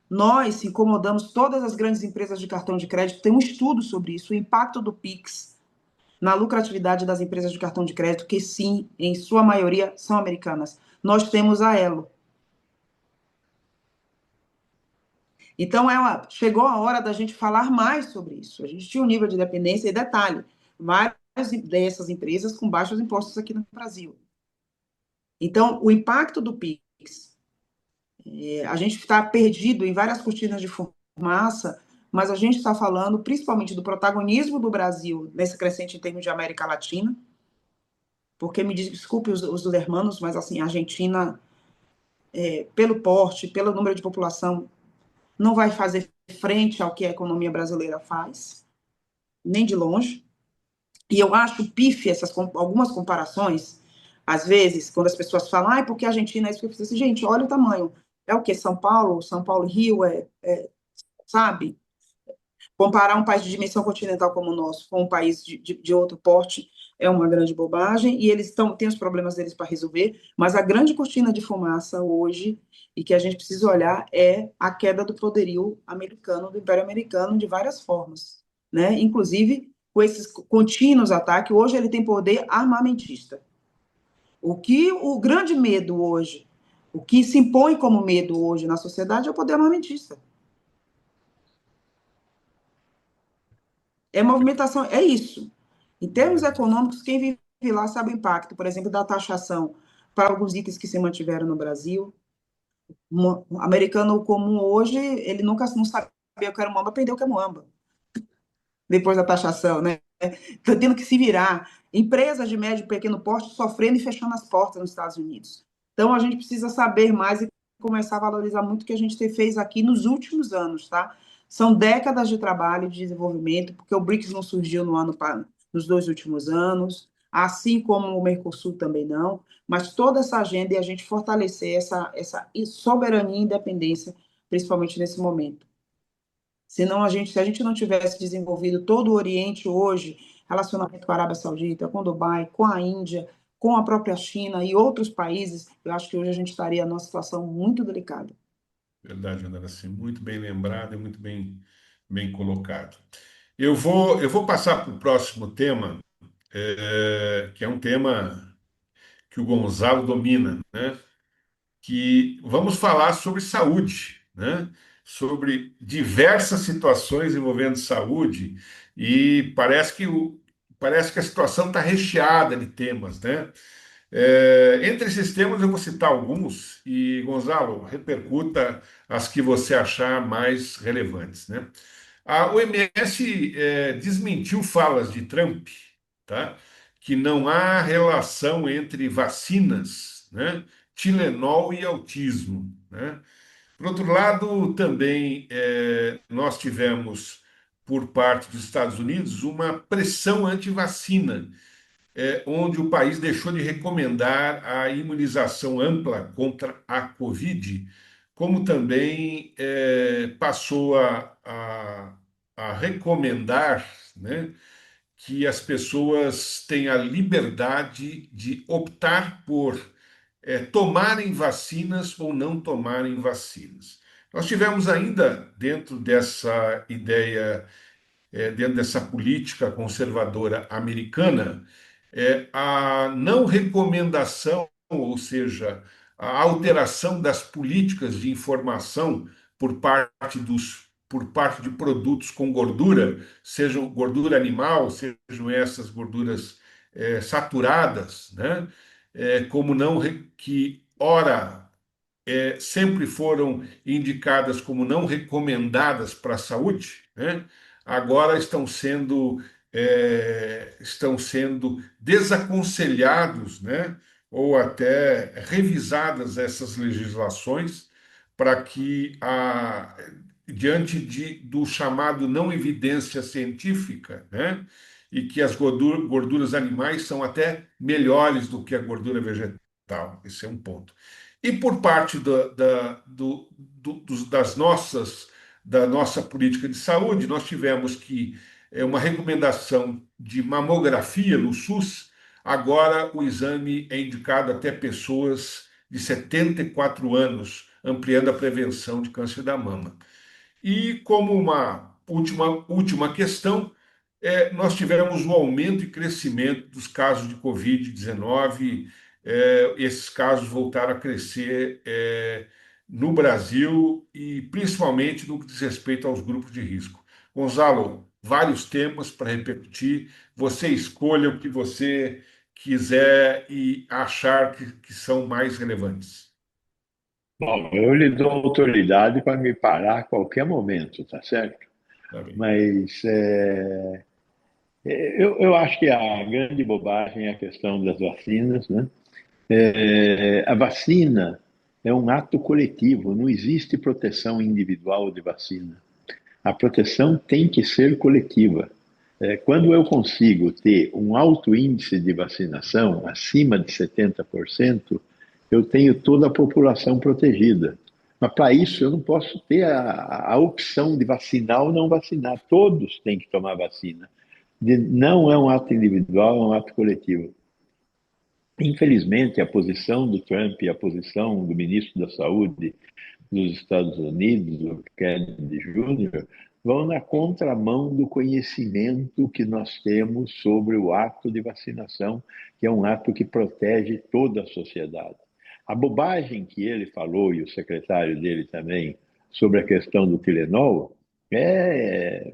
Speaker 3: Nós incomodamos todas as grandes empresas de cartão de crédito, tem um estudo sobre isso, o impacto do PIX na lucratividade das empresas de cartão de crédito, que sim, em sua maioria, são americanas. Nós temos a Elo. Então, chegou a hora da gente falar mais sobre isso. A gente tinha um nível de dependência, e detalhe, várias dessas empresas com baixos impostos aqui no Brasil. Então, o impacto do PIX, a gente está perdido em várias cortinas de fumaça, mas a gente está falando principalmente do protagonismo do Brasil nessa crescente em termos de América Latina, porque, me desculpe os hermanos, mas assim, a Argentina, pelo porte, pelo número de população, não vai fazer frente ao que a economia brasileira faz, nem de longe. E eu acho pífia algumas comparações, às vezes, quando as pessoas falam, ah, porque a Argentina é isso que eu fiz assim, gente, olha o tamanho. É o quê? São Paulo, Rio, sabe? Comparar um país de dimensão continental como o nosso com um país de outro porte é uma grande bobagem, e eles têm os problemas deles para resolver, mas a grande cortina de fumaça hoje, e que a gente precisa olhar, é a queda do poderio americano, do Império Americano, de várias formas, né? Inclusive com esses contínuos ataques. Hoje ele tem poder armamentista. O grande medo hoje, o que se impõe como medo hoje na sociedade é o poder armamentista. É movimentação, é isso. Em termos econômicos, quem vive lá sabe o impacto, por exemplo, da taxação para alguns itens que se mantiveram no Brasil. Um americano comum hoje, ele nunca não sabia o que era muamba, aprendeu o que é muamba, depois da taxação, né? Está tendo que se virar. Empresas de médio e pequeno porte sofrendo e fechando as portas nos Estados Unidos. Então, a gente precisa saber mais e começar a valorizar muito o que a gente fez aqui nos últimos anos, tá? São décadas de trabalho, de desenvolvimento, porque o BRICS não surgiu nos 2 últimos anos, assim como o Mercosul também não, mas toda essa agenda e a gente fortalecer essa soberania e independência, principalmente nesse momento. Senão, se a gente não tivesse desenvolvido todo o Oriente hoje, relacionamento com a Arábia Saudita, com Dubai, com a Índia, com a própria China e outros países, eu acho que hoje a gente estaria numa situação muito delicada.
Speaker 1: Verdade, André, assim, muito bem lembrado e muito bem colocado. Eu vou passar para o próximo tema, que é um tema que o Gonzalo domina, né? Que vamos falar sobre saúde, né? Sobre diversas situações envolvendo saúde, e parece que a situação está recheada de temas, né? Entre esses temas, eu vou citar alguns e, Gonzalo, repercuta as que você achar mais relevantes, né? A OMS desmentiu falas de Trump, tá? Que não há relação entre vacinas, né? Tilenol e autismo, né? Por outro lado, também nós tivemos, por parte dos Estados Unidos, uma pressão anti-vacina, onde o país deixou de recomendar a imunização ampla contra a Covid, como também passou a recomendar, né, que as pessoas tenham a liberdade de optar por tomarem vacinas ou não tomarem vacinas. Nós tivemos ainda, dentro dessa ideia, dentro dessa política conservadora americana, a não recomendação, ou seja, a alteração das políticas de informação por parte de produtos com gordura, sejam gordura animal, sejam essas gorduras saturadas, né? Como não que ora sempre foram indicadas como não recomendadas para a saúde, né? Agora estão sendo desaconselhados, né? Ou até revisadas essas legislações para que, diante do chamado não evidência científica, né? E que as gorduras animais são até melhores do que a gordura vegetal. Esse é um ponto. E por parte da nossa política de saúde, nós tivemos que uma recomendação de mamografia no SUS. Agora o exame é indicado até pessoas de 74 anos, ampliando a prevenção de câncer da mama. E como uma última questão, nós tivemos o aumento e crescimento dos casos de Covid-19. Esses casos voltaram a crescer no Brasil e principalmente no que diz respeito aos grupos de risco. Gonzalo, vários temas para repercutir. Você escolha o que você quiser e achar que são mais relevantes.
Speaker 5: Bom, eu lhe dou autoridade para me parar a qualquer momento, tá certo?
Speaker 1: Tá bem.
Speaker 5: Mas eu acho que a grande bobagem é a questão das vacinas, né? A vacina é um ato coletivo, não existe proteção individual de vacina. A proteção tem que ser coletiva. Quando eu consigo ter um alto índice de vacinação, acima de 70%, eu tenho toda a população protegida. Mas para isso eu não posso ter a opção de vacinar ou não vacinar. Todos têm que tomar vacina. Não é um ato individual, é um ato coletivo. Infelizmente, a posição do Trump e a posição do ministro da Saúde dos Estados Unidos, o Kennedy Jr., vão na contramão do conhecimento que nós temos sobre o ato de vacinação, que é um ato que protege toda a sociedade. A bobagem que ele falou, e o secretário dele também, sobre a questão do Tilenol, é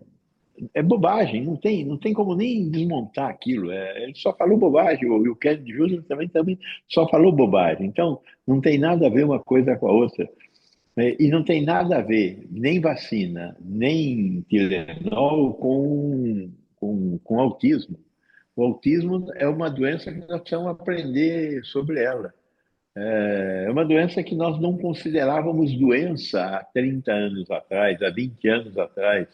Speaker 5: bobagem, não tem como nem desmontar aquilo. Ele só falou bobagem, e o Kennedy Jr. também só falou bobagem. Então, não tem nada a ver uma coisa com a outra. E não tem nada a ver nem vacina, nem Tilenol com autismo. O autismo é uma doença que nós precisamos aprender sobre ela. É uma doença que nós não considerávamos doença há 30 anos atrás, há 20 anos atrás.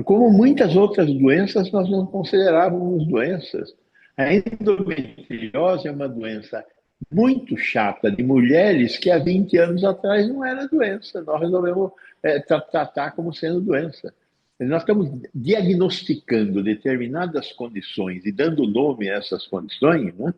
Speaker 5: Como muitas outras doenças, nós não considerávamos doenças. A endometriose é uma doença muito chata de mulheres que há 20 anos atrás não era doença. Nós resolvemos tratar como sendo doença. Nós estamos diagnosticando determinadas condições e dando nome a essas condições, né,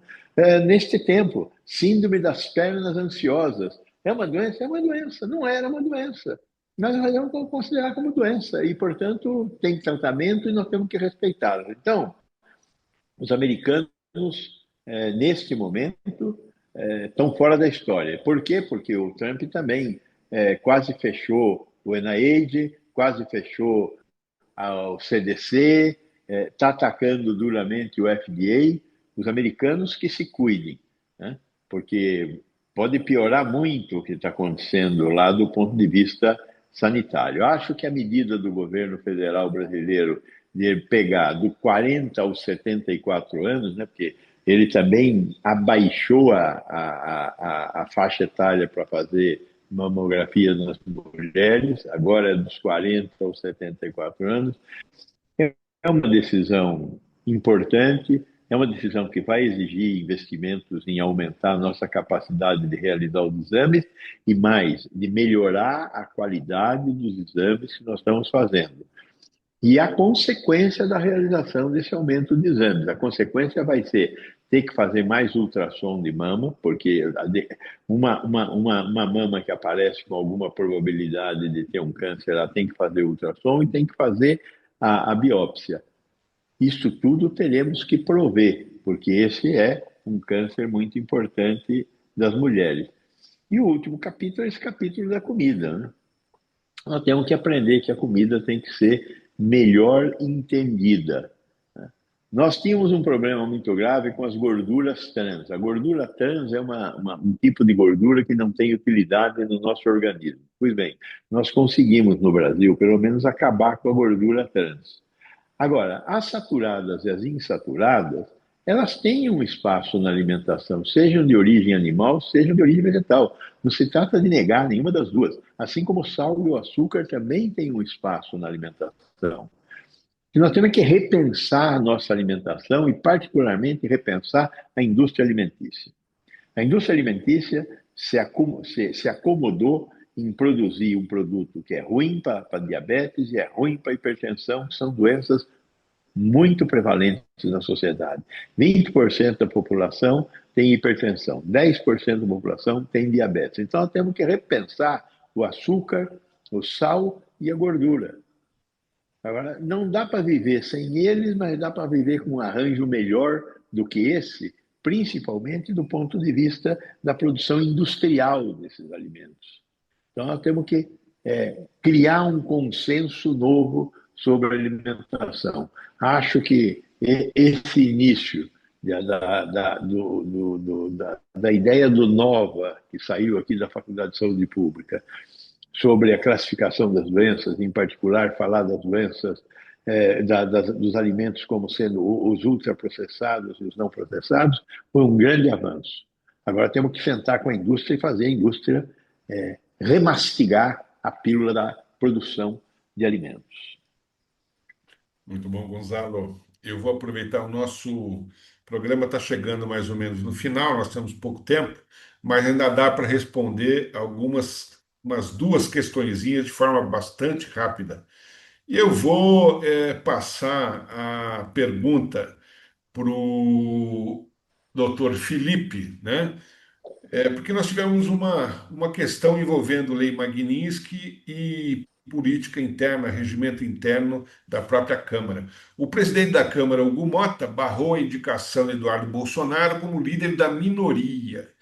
Speaker 5: neste tempo. Síndrome das pernas ansiosas. É uma doença? É uma doença. Não era uma doença. Nós vamos considerar como doença e, portanto, tem tratamento e nós temos que respeitá-lo. Então, os americanos, neste momento, estão fora da história. Por quê? Porque o Trump também quase fechou o NIH, quase fechou o CDC, está atacando duramente o FDA. Os americanos que se cuidem, né? Porque pode piorar muito o que está acontecendo lá do ponto de vista sanitário. Acho que a medida do governo federal brasileiro de pegar do 40 aos 74 anos, né, porque ele também abaixou a faixa etária para fazer mamografia nas mulheres, agora é dos 40 aos 74 anos. É uma decisão importante, é uma decisão que vai exigir investimentos em aumentar a nossa capacidade de realizar os exames e mais, de melhorar a qualidade dos exames que nós estamos fazendo. E a consequência da realização desse aumento de exames. A consequência vai ser ter que fazer mais ultrassom de mama, porque uma mama que aparece com alguma probabilidade de ter um câncer, ela tem que fazer ultrassom e tem que fazer a biópsia. Isso tudo teremos que prover, porque esse é um câncer muito importante das mulheres. E o último capítulo é esse capítulo da comida, né? Nós temos que aprender que a comida tem que ser melhor entendida. Nós tínhamos um problema muito grave com as gorduras trans. A gordura trans é um tipo de gordura que não tem utilidade no nosso organismo. Pois bem, nós conseguimos no Brasil, pelo menos, acabar com a gordura trans. Agora, as saturadas e as insaturadas, elas têm um espaço na alimentação, sejam de origem animal, sejam de origem vegetal. Não se trata de negar nenhuma das duas. Assim como o sal e o açúcar também têm um espaço na alimentação. E nós temos que repensar a nossa alimentação e, particularmente, repensar a indústria alimentícia. A indústria alimentícia se acomodou em produzir um produto que é ruim para diabetes e é ruim para hipertensão, que são doenças muito prevalentes na sociedade. 20% da população tem hipertensão, 10% da população tem diabetes. Então, nós temos que repensar o açúcar, o sal e a gordura. Agora, não dá para viver sem eles, mas dá para viver com um arranjo melhor do que esse, principalmente do ponto de vista da produção industrial desses alimentos. Então, nós temos que criar um consenso novo sobre a alimentação. Acho que esse início da ideia do NOVA, que saiu aqui da Faculdade de Saúde Pública, sobre a classificação das doenças, em particular falar das doenças, dos alimentos como sendo os ultraprocessados e os não processados, foi um grande avanço. Agora temos que sentar com a indústria e fazer a indústria remastigar a pílula da produção de alimentos.
Speaker 1: Muito bom, Gonzalo. Eu vou aproveitar o nosso programa está chegando mais ou menos no final, nós temos pouco tempo, mas ainda dá para responder umas duas questõezinhas de forma bastante rápida. E eu vou passar a pergunta para o doutor Felipe, né? Porque nós tivemos uma questão envolvendo lei Magnitsky e política interna, regimento interno da própria Câmara. O presidente da Câmara, Hugo Mota, barrou a indicação de Eduardo Bolsonaro como líder da minoria,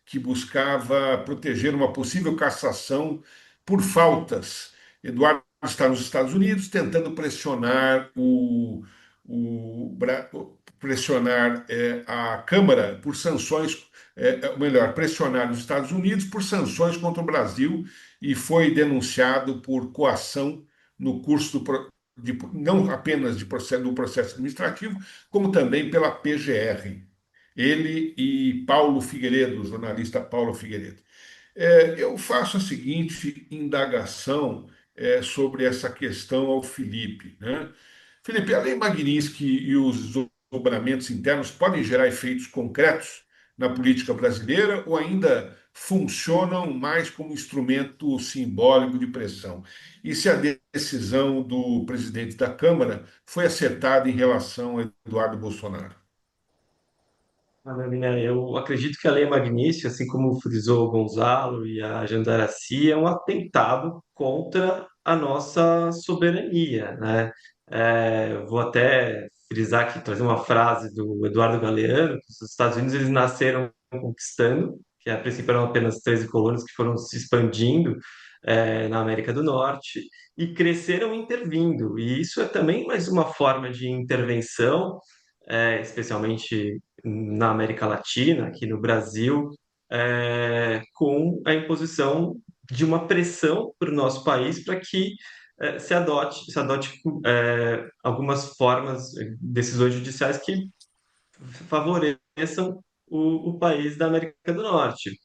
Speaker 1: que buscava proteger uma possível cassação por faltas. Eduardo está nos Estados Unidos tentando pressionar pressionar a Câmara por sanções melhor, pressionar os Estados Unidos por sanções contra o Brasil e foi denunciado por coação no curso não apenas do processo administrativo, como também pela PGR. Ele e Paulo Figueiredo, o jornalista Paulo Figueiredo. Eu faço a seguinte indagação sobre essa questão ao Felipe, né? Felipe, a lei Magnitsky e os desdobramentos internos podem gerar efeitos concretos na política brasileira ou ainda funcionam mais como instrumento simbólico de pressão? E se a decisão do presidente da Câmara foi acertada em relação a Eduardo Bolsonaro?
Speaker 2: Maravilha. Eu acredito que a Lei Magnícia, assim como frisou o Gonzalo e a Jandaraci, é um atentado contra a nossa soberania, né? Vou até frisar aqui, trazer uma frase do Eduardo Galeano, que os Estados Unidos eles nasceram conquistando, que a princípio eram apenas 13 colônias que foram se expandindo na América do Norte e cresceram intervindo. E isso é também mais uma forma de intervenção, especialmente na América Latina, aqui no Brasil, com a imposição de uma pressão para o nosso país para que se adote algumas formas, decisões judiciais que favoreçam o país da América do Norte.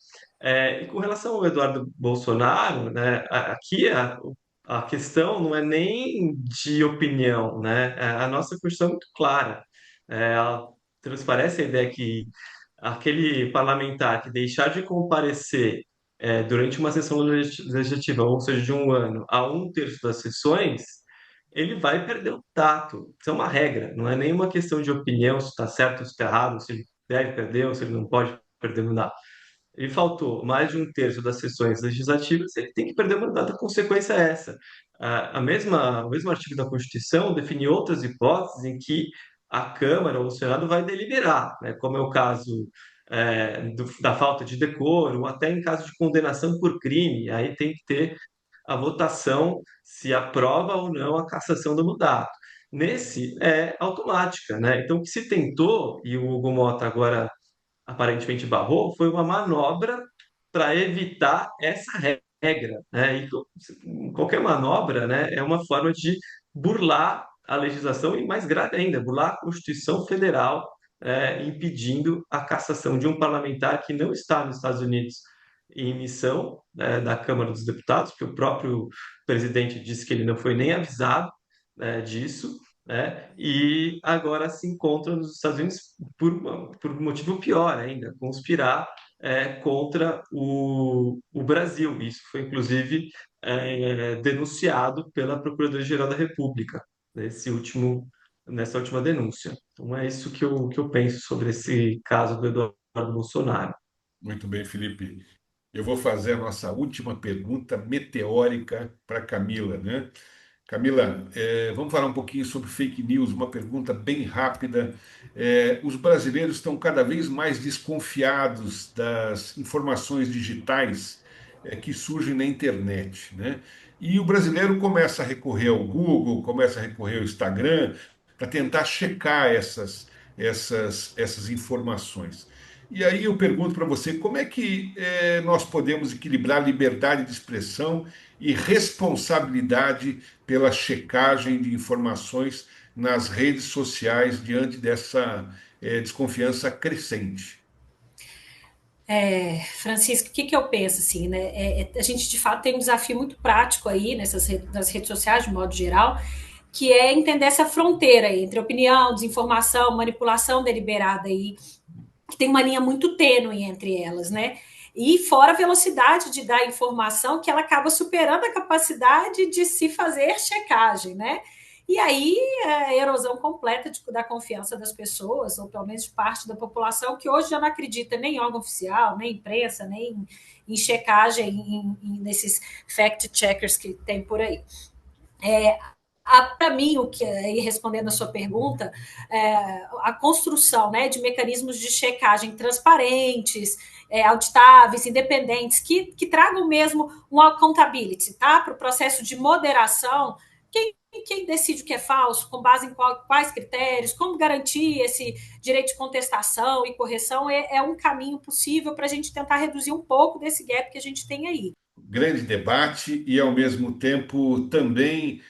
Speaker 2: E com relação ao Eduardo Bolsonaro, né, aqui a questão não é nem de opinião, né? A nossa Constituição é muito clara. Ela transparece a ideia que aquele parlamentar que deixar de comparecer durante uma sessão legislativa, ou seja, de um ano, a um terço das sessões, ele vai perder o tato. Isso é uma regra, não é nenhuma questão de opinião, se está certo ou se está errado, se ele deve perder ou se ele não pode perder o mandato. Ele faltou mais de um terço das sessões legislativas, ele tem que perder o mandato. A consequência é essa. O mesmo artigo da Constituição define outras hipóteses em que a Câmara ou o Senado vai deliberar, né, como é o caso da falta de decoro, ou até em caso de condenação por crime, aí tem que ter a votação se aprova ou não a cassação do mandato. Nesse é automática, né? Então, o que se tentou, e o Hugo Mota agora aparentemente barrou, foi uma manobra para evitar essa regra, né? E qualquer manobra, né, é uma forma de burlar a legislação e, mais grave ainda, burlar a Constituição Federal, impedindo a cassação de um parlamentar que não está nos Estados Unidos em missão, da Câmara dos Deputados, porque o próprio presidente disse que ele não foi nem avisado, disso, né? E agora se encontra nos Estados Unidos por um motivo pior ainda, conspirar contra o Brasil. Isso foi, inclusive, denunciado pela Procuradoria-Geral da República nessa última denúncia. Então, é isso que eu penso sobre esse caso do Eduardo Bolsonaro.
Speaker 1: Muito bem, Felipe. Eu vou fazer a nossa última pergunta meteórica para Camila, né? Camila, vamos falar um pouquinho sobre fake news, uma pergunta bem rápida. Os brasileiros estão cada vez mais desconfiados das informações digitais, que surgem na internet, né? E o brasileiro começa a recorrer ao Google, começa a recorrer ao Instagram para tentar checar essas informações. E aí eu pergunto para você, como é que nós podemos equilibrar liberdade de expressão e responsabilidade pela checagem de informações nas redes sociais diante dessa desconfiança crescente?
Speaker 4: Francisco, o que eu penso assim, né? A gente de fato tem um desafio muito prático aí nas redes sociais, de modo geral, que é entender essa fronteira entre opinião, desinformação, manipulação deliberada aí, que tem uma linha muito tênue entre elas, né? E fora a velocidade de dar informação, que ela acaba superando a capacidade de se fazer checagem, né? E aí a erosão completa da confiança das pessoas, ou pelo menos de parte da população, que hoje já não acredita nem em órgão oficial, nem em imprensa, nem em checagem, nesses fact-checkers que tem por aí. Para mim, respondendo a sua pergunta, a construção, né, de mecanismos de checagem transparentes, auditáveis, independentes, que tragam mesmo um accountability, tá? Para o processo de moderação, quem decide o que é falso, com base em quais critérios, como garantir esse direito de contestação e correção, é um caminho possível para a gente tentar reduzir um pouco desse gap que a gente tem aí.
Speaker 1: Grande debate e, ao mesmo tempo, também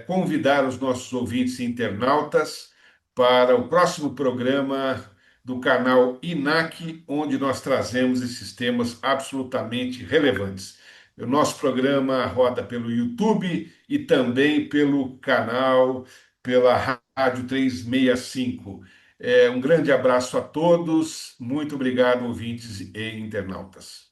Speaker 1: convidar os nossos ouvintes e internautas para o próximo programa do canal INAC, onde nós trazemos esses temas absolutamente relevantes. O nosso programa roda pelo YouTube e também pelo canal, pela Rádio 365. Um grande abraço a todos, muito obrigado, ouvintes e internautas.